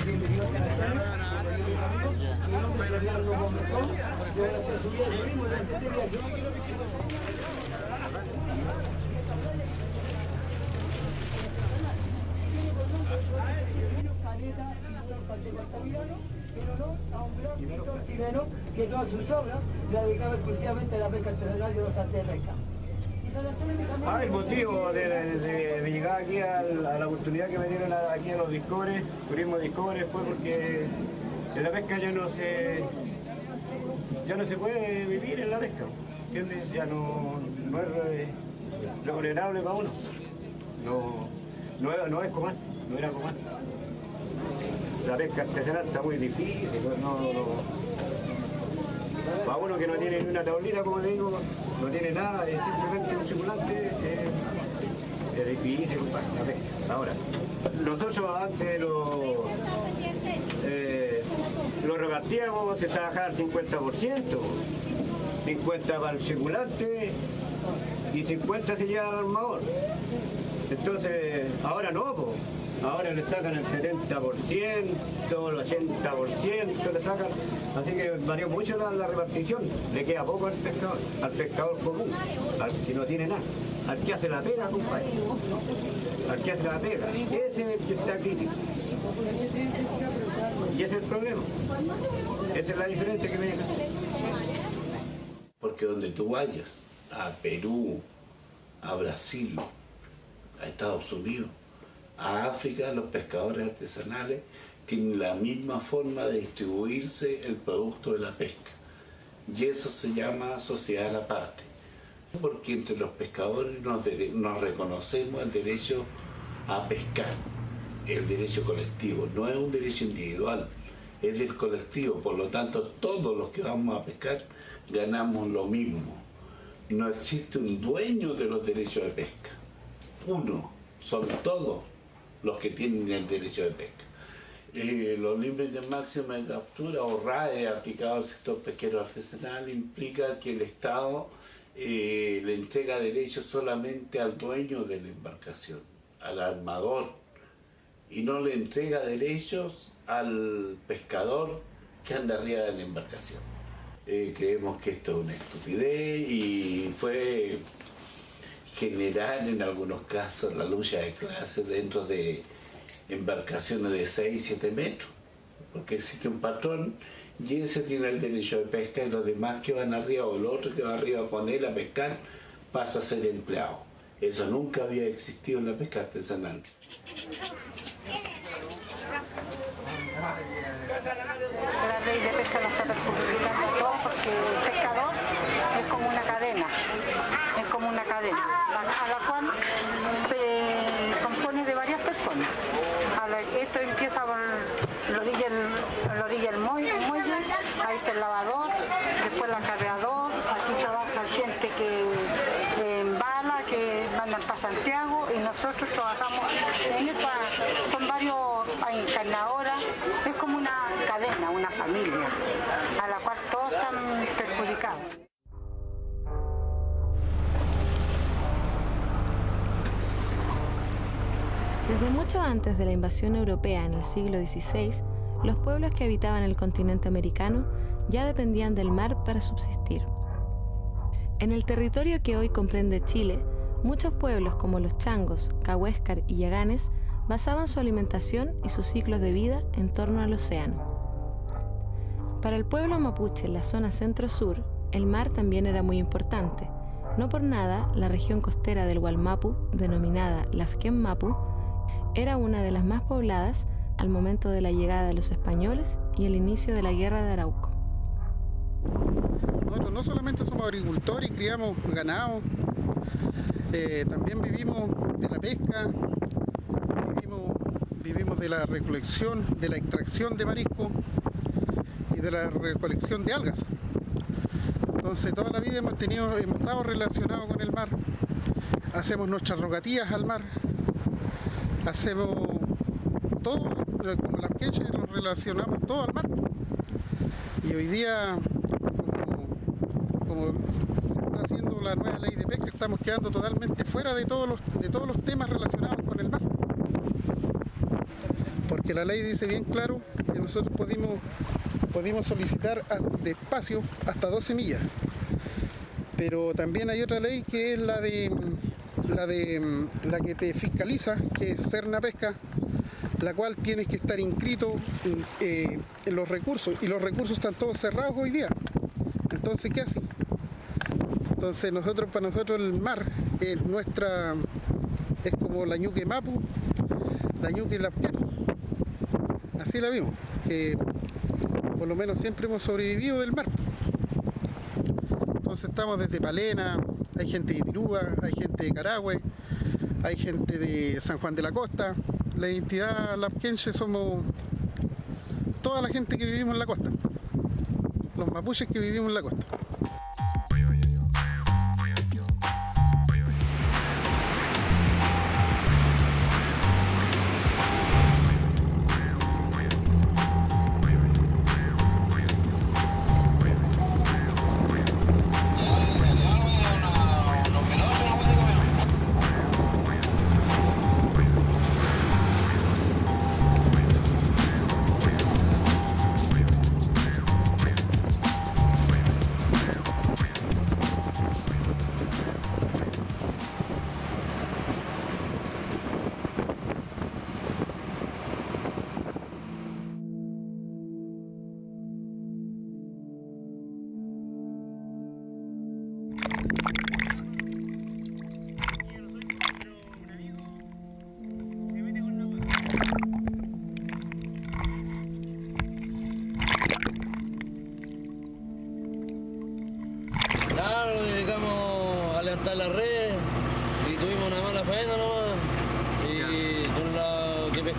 bienvenidos a la tarde, bienvenidos amigos, mi nombre es Leonardo Gómezón, yo gracias a su vida de turismo durante este viaje. Pero no a un gran pintor chileno que todas sus obras la dedicaba exclusivamente a la pesca artesanal y a los artes de pesca. El motivo de llegar aquí a la oportunidad que me dieron aquí a los Discobres, Turismo Discobres, fue porque en la pesca ya no se puede vivir en la pesca, ¿entiendes? Ya no es remunerable para uno, no es como antes, no era como antes. La pesca artesanal está muy difícil, para uno que no tiene ni una tablita, como le digo, no tiene nada, es simplemente un simulante, es difícil la pesca. Ahora, nosotros antes lo repartíamos, se trabajaba al 50%, 50 para el simulante y 50 se lleva al armador. Entonces, ahora no, pues. Ahora le sacan el 70%, el 80% le sacan, así que varió mucho la repartición, le queda poco al pescador común, al que no tiene nada. al que hace la pega, compadre. Al que hace la pega. Ese es el que está crítico. Y ese es el problema. Esa es la diferencia que me deja. Porque donde tú vayas, a Perú, a Brasil, a Estados Unidos, a África, los pescadores artesanales tienen la misma forma de distribuirse el producto de la pesca. Y eso se llama sociedad a la parte. Porque entre los pescadores nos reconocemos el derecho a pescar, el derecho colectivo. No es un derecho individual, es del colectivo. Por lo tanto, todos los que vamos a pescar ganamos lo mismo. No existe un dueño de los derechos de pesca. Uno, son todos los que tienen el derecho de pesca. Los límites máximos de captura o RAE aplicado al sector pesquero artesanal implica que el Estado le entrega derechos solamente al dueño de la embarcación, al armador, y no le entrega derechos al pescador que anda arriba de la embarcación. Creemos que esto es una estupidez y fue generar en algunos casos la lucha de clases dentro de embarcaciones de 6 y 7 metros, porque existe un patrón y ese tiene el derecho de pesca y los demás que van arriba o el otro que va arriba con él a pescar pasa a ser empleado. Eso nunca había existido en la pesca artesanal. La ley de pesca no está perjudicando a todos porque el pescador es como una cadena, a la cual se compone de varias personas. Esto empieza por la orilla del muelle, ahí está el lavador, después el acarreador, aquí trabaja gente que embala, que mandan para Santiago y nosotros trabajamos en esa, son varios, hay encarnadoras, es como una cadena, una familia, a la cual todos están perjudicados. Desde mucho antes de la invasión europea en el siglo XVI, los pueblos que habitaban el continente americano ya dependían del mar para subsistir. En el territorio que hoy comprende Chile, muchos pueblos como los Changos, Cahuéscar y Yaganes basaban su alimentación y sus ciclos de vida en torno al océano. Para el pueblo mapuche en la zona centro-sur, el mar también era muy importante. No por nada, la región costera del Wallmapu, denominada Lafken Mapu, era una de las más pobladas al momento de la llegada de los españoles y el inicio de la Guerra de Arauco. Nosotros no solamente somos agricultores y criamos ganado, también vivimos de la pesca, vivimos de la recolección, de la extracción de marisco y de la recolección de algas. Entonces toda la vida hemos estado relacionados con el mar, hacemos nuestras rogatías al mar, hacemos todo, como las queches, lo relacionamos todo al mar. Y hoy día, como se está haciendo la nueva ley de pesca, estamos quedando totalmente fuera de todos los temas relacionados con el mar. Porque la ley dice bien claro que nosotros podemos solicitar de espacio hasta 12 millas. Pero también hay otra ley que es la que te fiscaliza, que es Serna Pesca, la cual tienes que estar inscrito en los recursos, y los recursos están todos cerrados hoy día. Entonces, ¿qué hace? Entonces para nosotros el mar es como la Ñuque Mapu, la Ñuque Lafken. Así la vimos, que por lo menos siempre hemos sobrevivido del mar. Entonces estamos desde Palena, hay gente de Tirúa, hay gente de Carahue, hay gente de San Juan de la Costa. La identidad lafkense somos toda la gente que vivimos en la costa, los mapuches que vivimos en la costa.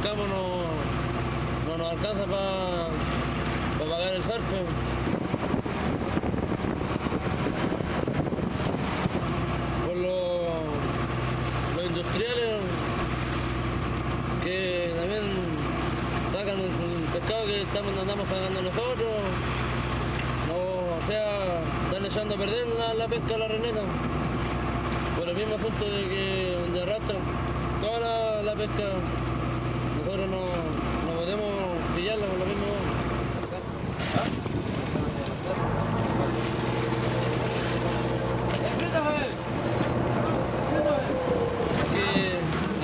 pescamos no nos alcanza para pagar el zarpe. Por los industriales que también sacan el pescado que andamos sacando nosotros, o sea, están echando a perder la pesca a la reneta, por el mismo asunto de que donde arrastran toda la pesca, nosotros no podemos pillarla por lo mismo.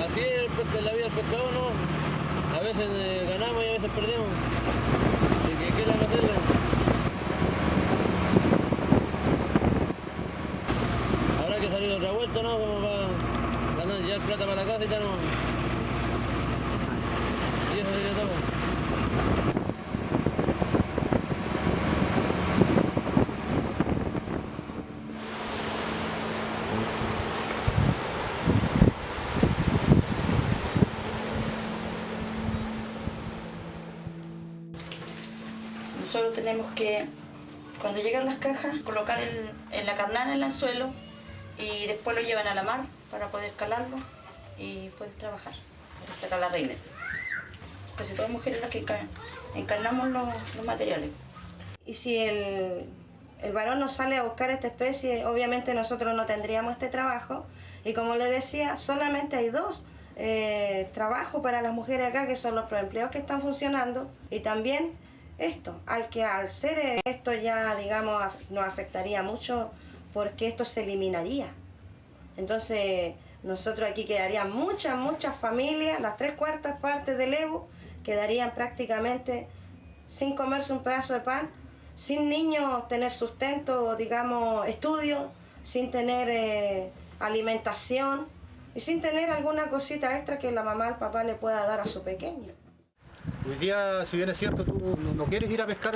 Así es la vida del pescado, ¿no? A veces ganamos y a veces perdemos. ¿Y qué le vamos a hacerle? Habrá que salir otra vuelta, ¿no? Como para ganar, llevar plata para la casa y tal, ¿no? Y eso sería todo. Nosotros tenemos que, cuando llegan las cajas, colocar en la carnada en el anzuelo y después lo llevan a la mar para poder calarlo y poder trabajar, para sacar la reina. Casi todas mujeres las que encarnamos los materiales. Y si el varón nos sale a buscar esta especie, obviamente nosotros no tendríamos este trabajo. Y como les decía, solamente hay dos trabajos para las mujeres acá, que son los proempleos que están funcionando, y también esto, al ser esto ya, digamos, nos afectaría mucho porque esto se eliminaría. Entonces, nosotros aquí quedarían muchas familias, las 3/4 partes del Evo, quedarían prácticamente sin comerse un pedazo de pan, sin niños tener sustento, digamos, estudios, sin tener alimentación y sin tener alguna cosita extra que la mamá o el papá le pueda dar a su pequeño. Hoy día, si bien es cierto, tú no quieres ir a pescar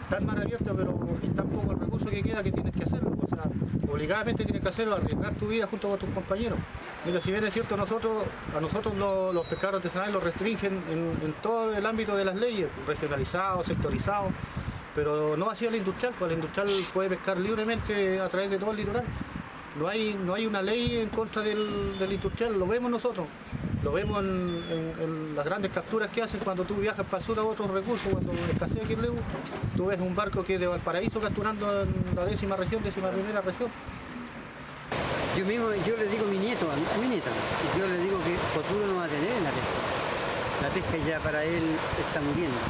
tan mar abierto, pero es tan poco el recurso que queda que tienes que hacerlo. O sea, obligadamente tienes que hacerlo, arriesgar tu vida junto con tus compañeros. Mira, si bien es cierto, a nosotros los pescadores artesanales los restringen en todo el ámbito de las leyes, regionalizados, sectorizados, pero no así el industrial, pues el industrial puede pescar libremente a través de todo el litoral. No hay una ley en contra del industrial, lo vemos nosotros. Lo vemos en las grandes capturas que hacen cuando tú viajas para el sur a otros recursos, cuando escasea aquí en Leu, tú ves un barco que es de Valparaíso capturando en la 10ª región, 11ª región. Yo le digo a mi nieta, yo le digo que futuro no va a tener en la pesca. La pesca ya para él está muriendo.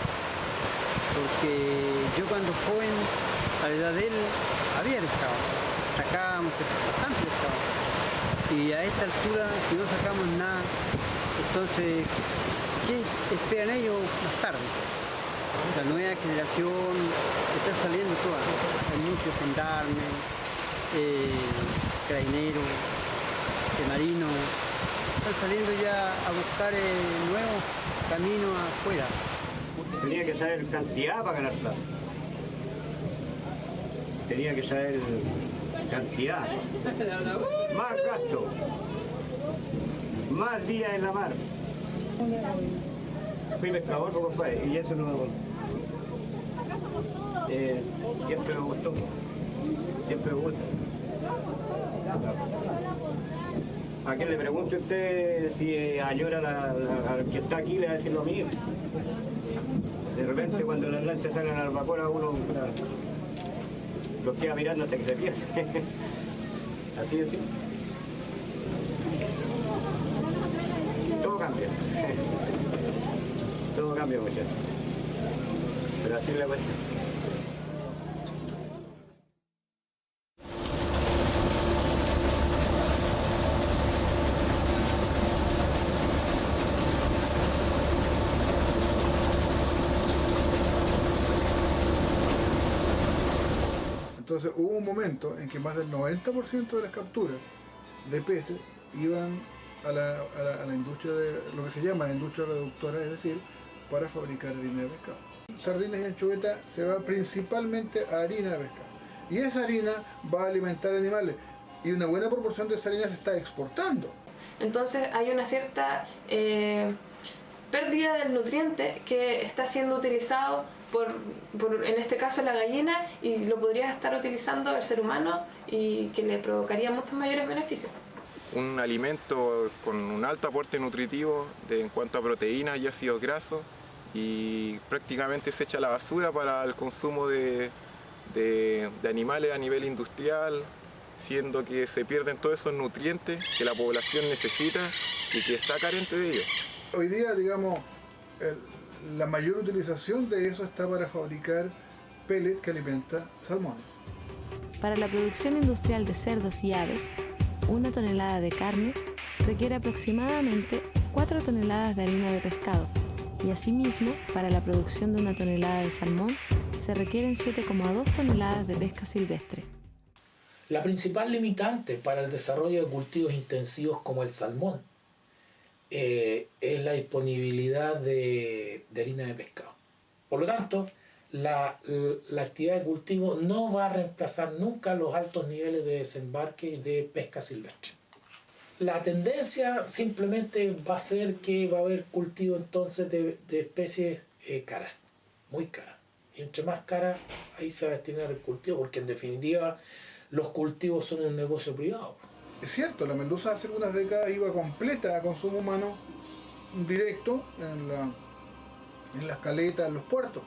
Porque yo cuando joven, a la edad de él, había pescado. Sacábamos bastante pescado. Y a esta altura, si no sacamos nada, entonces, ¿qué esperan ellos más tarde? La nueva generación está saliendo toda. Hay muchos gendarmes, carabineros, marinos. Están saliendo ya a buscar nuevos caminos afuera. Tenía que saber cantidad para ganar plata. Tenía que saber cantidad. Más gasto. Más días en la mar. Fui pescador, compadre, y eso no... siempre me gustó. Siempre me gusta. ¿A quién le pregunte usted si añora al que está aquí? Le va a decir lo mismo. De repente cuando las lanchas salen a la albacora uno los queda mirando hasta que se pierde. Así es. Todo cambia. Todo cambia, muchachos. Pero así es la cuestión. Entonces hubo un momento en que más del 90% de las capturas de peces iban a la industria de lo que se llama la industria reductora, es decir, para fabricar harina de pescado. Sardinas y anchoveta se va principalmente a harina de pescado. Y esa harina va a alimentar animales. Y una buena proporción de esa harina se está exportando. Entonces hay una cierta pérdida del nutriente que está siendo utilizado por en este caso la gallina, y lo podría estar utilizando el ser humano y que le provocaría muchos mayores beneficios. Un alimento con un alto aporte nutritivo en cuanto a proteínas y ácidos grasos, y prácticamente se echa a la basura para el consumo de animales a nivel industrial, siendo que se pierden todos esos nutrientes que la población necesita y que está carente de ellos. Hoy día, digamos, la mayor utilización de eso está para fabricar pellet que alimenta salmones. Para la producción industrial de cerdos y aves, 1 tonelada de carne requiere aproximadamente 4 toneladas de harina de pescado, y asimismo, para la producción de 1 tonelada de salmón, se requieren 7,2 toneladas de pesca silvestre. La principal limitante para el desarrollo de cultivos intensivos como el salmón es la disponibilidad de harina de pescado. Por lo tanto, la actividad de cultivo no va a reemplazar nunca los altos niveles de desembarque y de pesca silvestre. La tendencia simplemente va a ser que va a haber cultivo entonces de especies caras, muy caras. Y entre más caras, ahí se va a destinar el cultivo, porque en definitiva los cultivos son un negocio privado. Es cierto, la merluza hace algunas décadas iba completa a consumo humano directo en las caletas, en los puertos.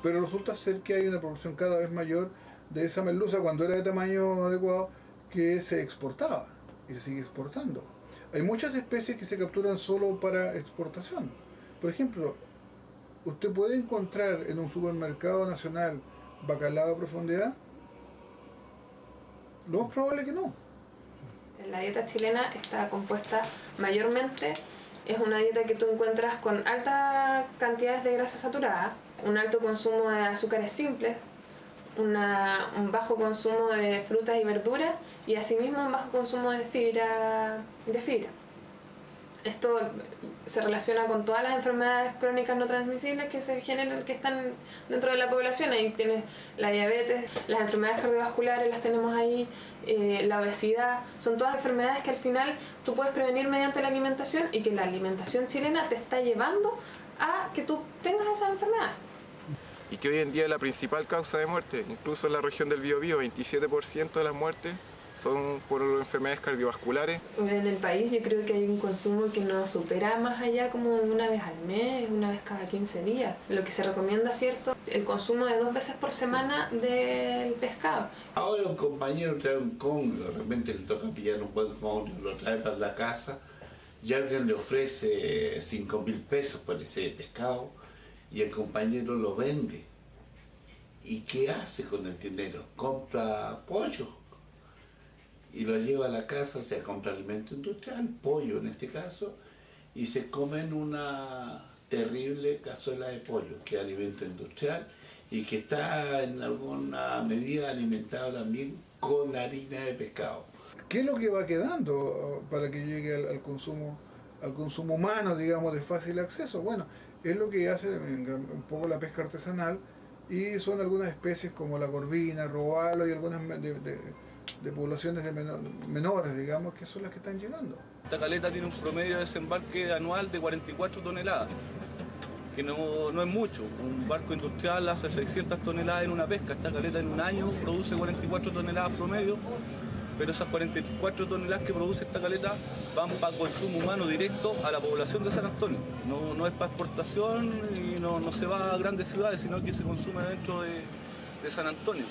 Pero resulta ser que hay una producción cada vez mayor de esa merluza cuando era de tamaño adecuado, que se exportaba y se sigue exportando. Hay muchas especies que se capturan solo para exportación. Por ejemplo, usted puede encontrar en un supermercado nacional bacalao a profundidad. Lo más probable es que no. La dieta chilena está compuesta mayormente, es una dieta que tú encuentras con altas cantidades de grasa saturada, un alto consumo de azúcares simples, un bajo consumo de frutas y verduras, y asimismo un bajo consumo de fibra. Esto se relaciona con todas las enfermedades crónicas no transmisibles que se generan, que están dentro de la población. Ahí tienes la diabetes, las enfermedades cardiovasculares las tenemos ahí, la obesidad. Son todas enfermedades que al final tú puedes prevenir mediante la alimentación, y que la alimentación chilena te está llevando a que tú tengas esas enfermedades. Y que hoy en día es la principal causa de muerte, incluso en la región del Biobío, 27% de las muertes son por enfermedades cardiovasculares. En el país yo creo que hay un consumo que no supera más allá como de una vez al mes, una vez cada 15 días. Lo que se recomienda, ¿cierto?, el consumo de 2 veces por semana del pescado. Ahora un compañero trae un congrio, de repente le toca pillar un buen congrio, lo trae para la casa y alguien le ofrece 5.000 pesos por ese pescado y el compañero lo vende. ¿Y qué hace con el dinero? Compra pollo y lo lleva a la casa, o sea, compra alimento industrial, pollo en este caso, y se comen una terrible cazuela de pollo, que es alimento industrial y que está en alguna medida alimentado también con harina de pescado. ¿Qué es lo que va quedando para que llegue al consumo humano, digamos, de fácil acceso? Bueno, es lo que hace un poco la pesca artesanal, y son algunas especies como la corvina, robalo y algunas de poblaciones menores, digamos, que son las que están llegando. Esta caleta tiene un promedio de desembarque anual de 44 toneladas, que no es mucho. Un barco industrial hace 600 toneladas en una pesca. Esta caleta en un año produce 44 toneladas promedio, pero esas 44 toneladas que produce esta caleta van para consumo humano directo a la población de San Antonio. No es para exportación y no se va a grandes ciudades, sino que se consume dentro de San Antonio.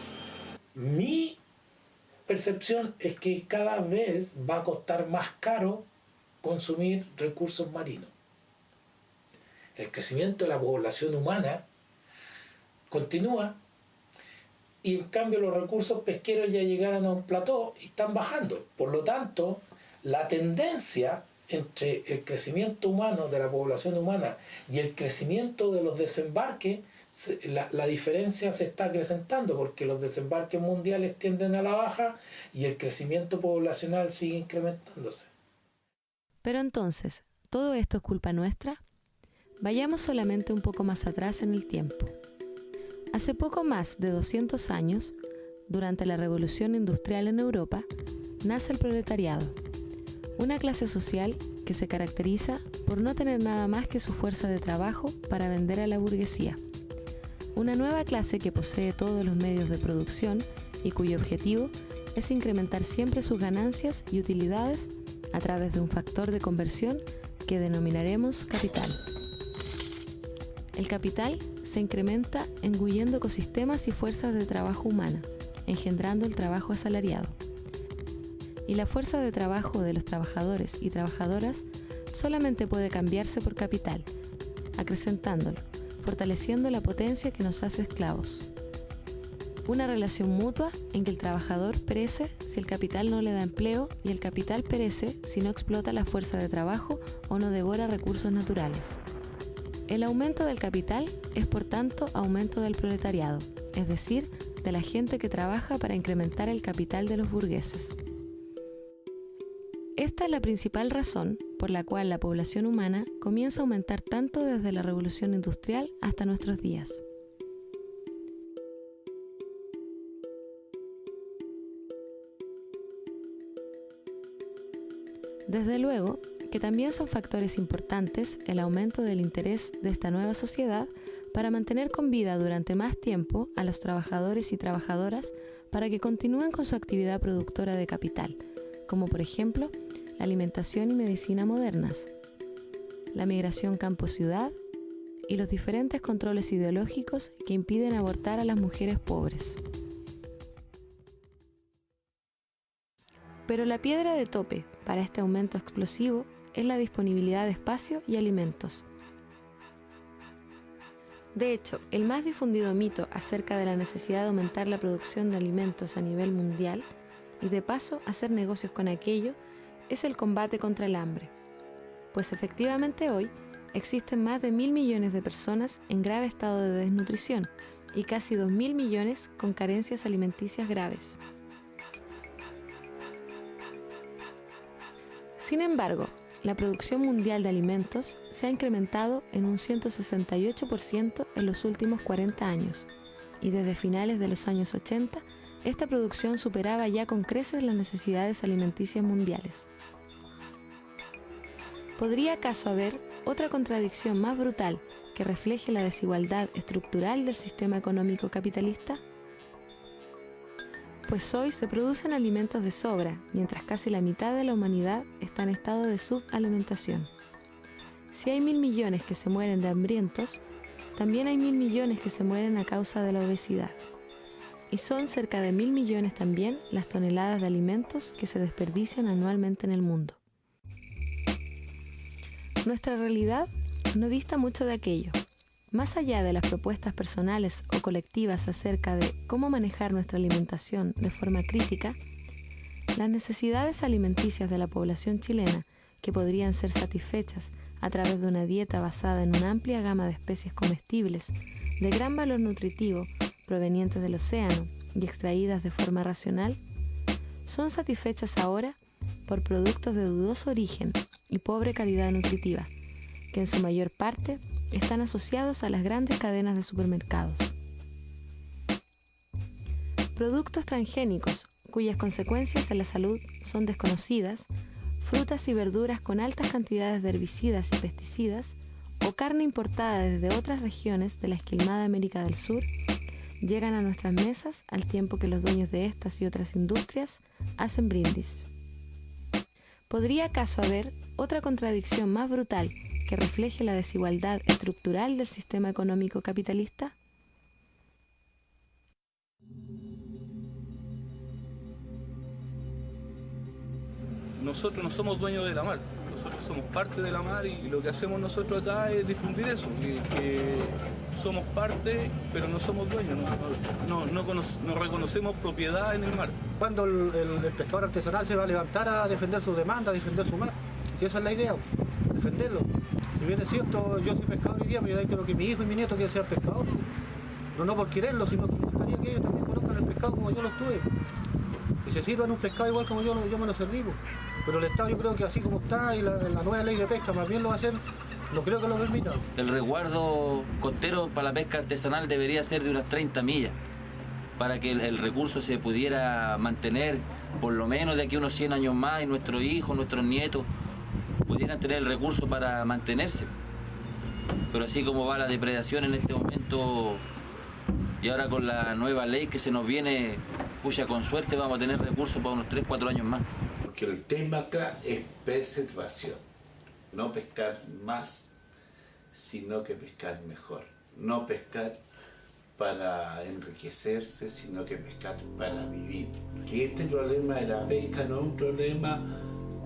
Mi percepción es que cada vez va a costar más caro consumir recursos marinos. El crecimiento de la población humana continúa, y en cambio los recursos pesqueros ya llegaron a un plató y están bajando. Por lo tanto, la tendencia entre el crecimiento humano de la población humana y el crecimiento de los desembarques, la diferencia se está acrecentando, porque los desembarques mundiales tienden a la baja y el crecimiento poblacional sigue incrementándose. Pero entonces, ¿todo esto es culpa nuestra? Vayamos solamente un poco más atrás en el tiempo. Hace poco más de 200 años, durante la Revolución Industrial en Europa, nace el proletariado, una clase social que se caracteriza por no tener nada más que su fuerza de trabajo para vender a la burguesía. Una nueva clase que posee todos los medios de producción y cuyo objetivo es incrementar siempre sus ganancias y utilidades a través de un factor de conversión que denominaremos capital. El capital se incrementa engullendo ecosistemas y fuerzas de trabajo humana, engendrando el trabajo asalariado. Y la fuerza de trabajo de los trabajadores y trabajadoras solamente puede cambiarse por capital, acrecentándolo, fortaleciendo la potencia que nos hace esclavos. Una relación mutua en que el trabajador perece si el capital no le da empleo y el capital perece si no explota la fuerza de trabajo o no devora recursos naturales. El aumento del capital es por tanto aumento del proletariado, es decir, de la gente que trabaja para incrementar el capital de los burgueses. Esta es la principal razón por la cual la población humana comienza a aumentar tanto desde la revolución industrial hasta nuestros días. Desde luego que también son factores importantes el aumento del interés de esta nueva sociedad para mantener con vida durante más tiempo a los trabajadores y trabajadoras para que continúen con su actividad productora de capital, como por ejemplo la alimentación y medicina modernas, la migración campo-ciudad y los diferentes controles ideológicos que impiden abortar a las mujeres pobres. Pero la piedra de tope para este aumento explosivo es la disponibilidad de espacio y alimentos. De hecho, el más difundido mito acerca de la necesidad de aumentar la producción de alimentos a nivel mundial y de paso hacer negocios con aquello es el combate contra el hambre. Pues efectivamente hoy existen más de 1.000 millones de personas en grave estado de desnutrición y casi 2.000 millones con carencias alimenticias graves. Sin embargo, la producción mundial de alimentos se ha incrementado en un 168% en los últimos 40 años, y desde finales de los años 80, esta producción superaba ya con creces las necesidades alimenticias mundiales. ¿Podría acaso haber otra contradicción más brutal que refleje la desigualdad estructural del sistema económico capitalista? Pues hoy se producen alimentos de sobra, mientras casi la mitad de la humanidad está en estado de subalimentación. Si hay 1.000 millones que se mueren de hambrientos, también hay 1.000 millones que se mueren a causa de la obesidad. Y son cerca de 1.000 millones también las toneladas de alimentos que se desperdician anualmente en el mundo. Nuestra realidad no dista mucho de aquello. Más allá de las propuestas personales o colectivas acerca de cómo manejar nuestra alimentación de forma crítica, las necesidades alimenticias de la población chilena, que podrían ser satisfechas a través de una dieta basada en una amplia gama de especies comestibles de gran valor nutritivo provenientes del océano y extraídas de forma racional, son satisfechas ahora por productos de dudoso origen y pobre calidad nutritiva, que en su mayor parte están asociados a las grandes cadenas de supermercados. Productos transgénicos, cuyas consecuencias en la salud son desconocidas, frutas y verduras con altas cantidades de herbicidas y pesticidas, o carne importada desde otras regiones de la esquilmada América del Sur, llegan a nuestras mesas al tiempo que los dueños de estas y otras industrias hacen brindis. ¿Podría acaso haber otra contradicción más brutal que refleje la desigualdad estructural del sistema económico capitalista? Nosotros no somos dueños de la mar, nosotros somos parte de la mar y lo que hacemos nosotros acá es difundir eso, que somos parte pero no somos dueños, no reconocemos propiedad en el mar. Cuando el pescador artesanal se va a levantar a defender su demanda, a defender su mar, si esa es la idea, defenderlo. Si bien es cierto, yo soy pescador hoy día, pero yo quiero que mi hijo y mi nieto quieran ser pescadores. No por quererlo, sino que me gustaría que ellos también conozcan el pescado como yo lo estuve. Y se sirvan un pescado igual como yo me lo serví. Pero el Estado yo creo que así como está y la nueva ley de pesca más bien lo va a hacer, no creo que lo permita. El resguardo costero para la pesca artesanal debería ser de unas 30 millas para que el recurso se pudiera mantener por lo menos de aquí a unos 100 años más y nuestros hijos, nuestros nietos pudieran tener el recurso para mantenerse. Pero así como va la depredación en este momento, y ahora con la nueva ley que se nos viene, pucha, con suerte vamos a tener recursos para unos 3, 4 años más. Porque el tema acá es preservación, no pescar más, sino que pescar mejor. No pescar para enriquecerse, sino que pescar para vivir. Que este problema de la pesca no es un problema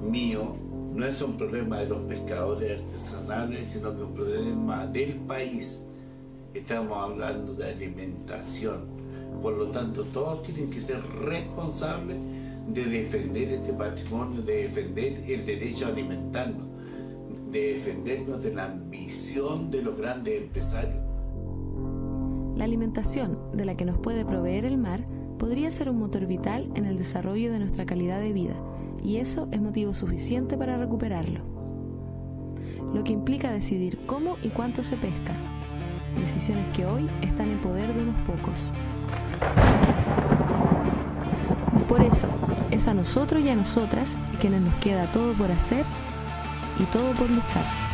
mío, no es un problema de los pescadores artesanales, sino que es un problema del país. Estamos hablando de alimentación, por lo tanto todos tienen que ser responsables de defender este patrimonio, de defender el derecho a alimentarnos, de defendernos de la ambición de los grandes empresarios. La alimentación de la que nos puede proveer el mar podría ser un motor vital en el desarrollo de nuestra calidad de vida, y eso es motivo suficiente para recuperarlo. Lo que implica decidir cómo y cuánto se pesca, decisiones que hoy están en poder de unos pocos. Por eso, es a nosotros y a nosotras quienes nos queda todo por hacer y todo por luchar.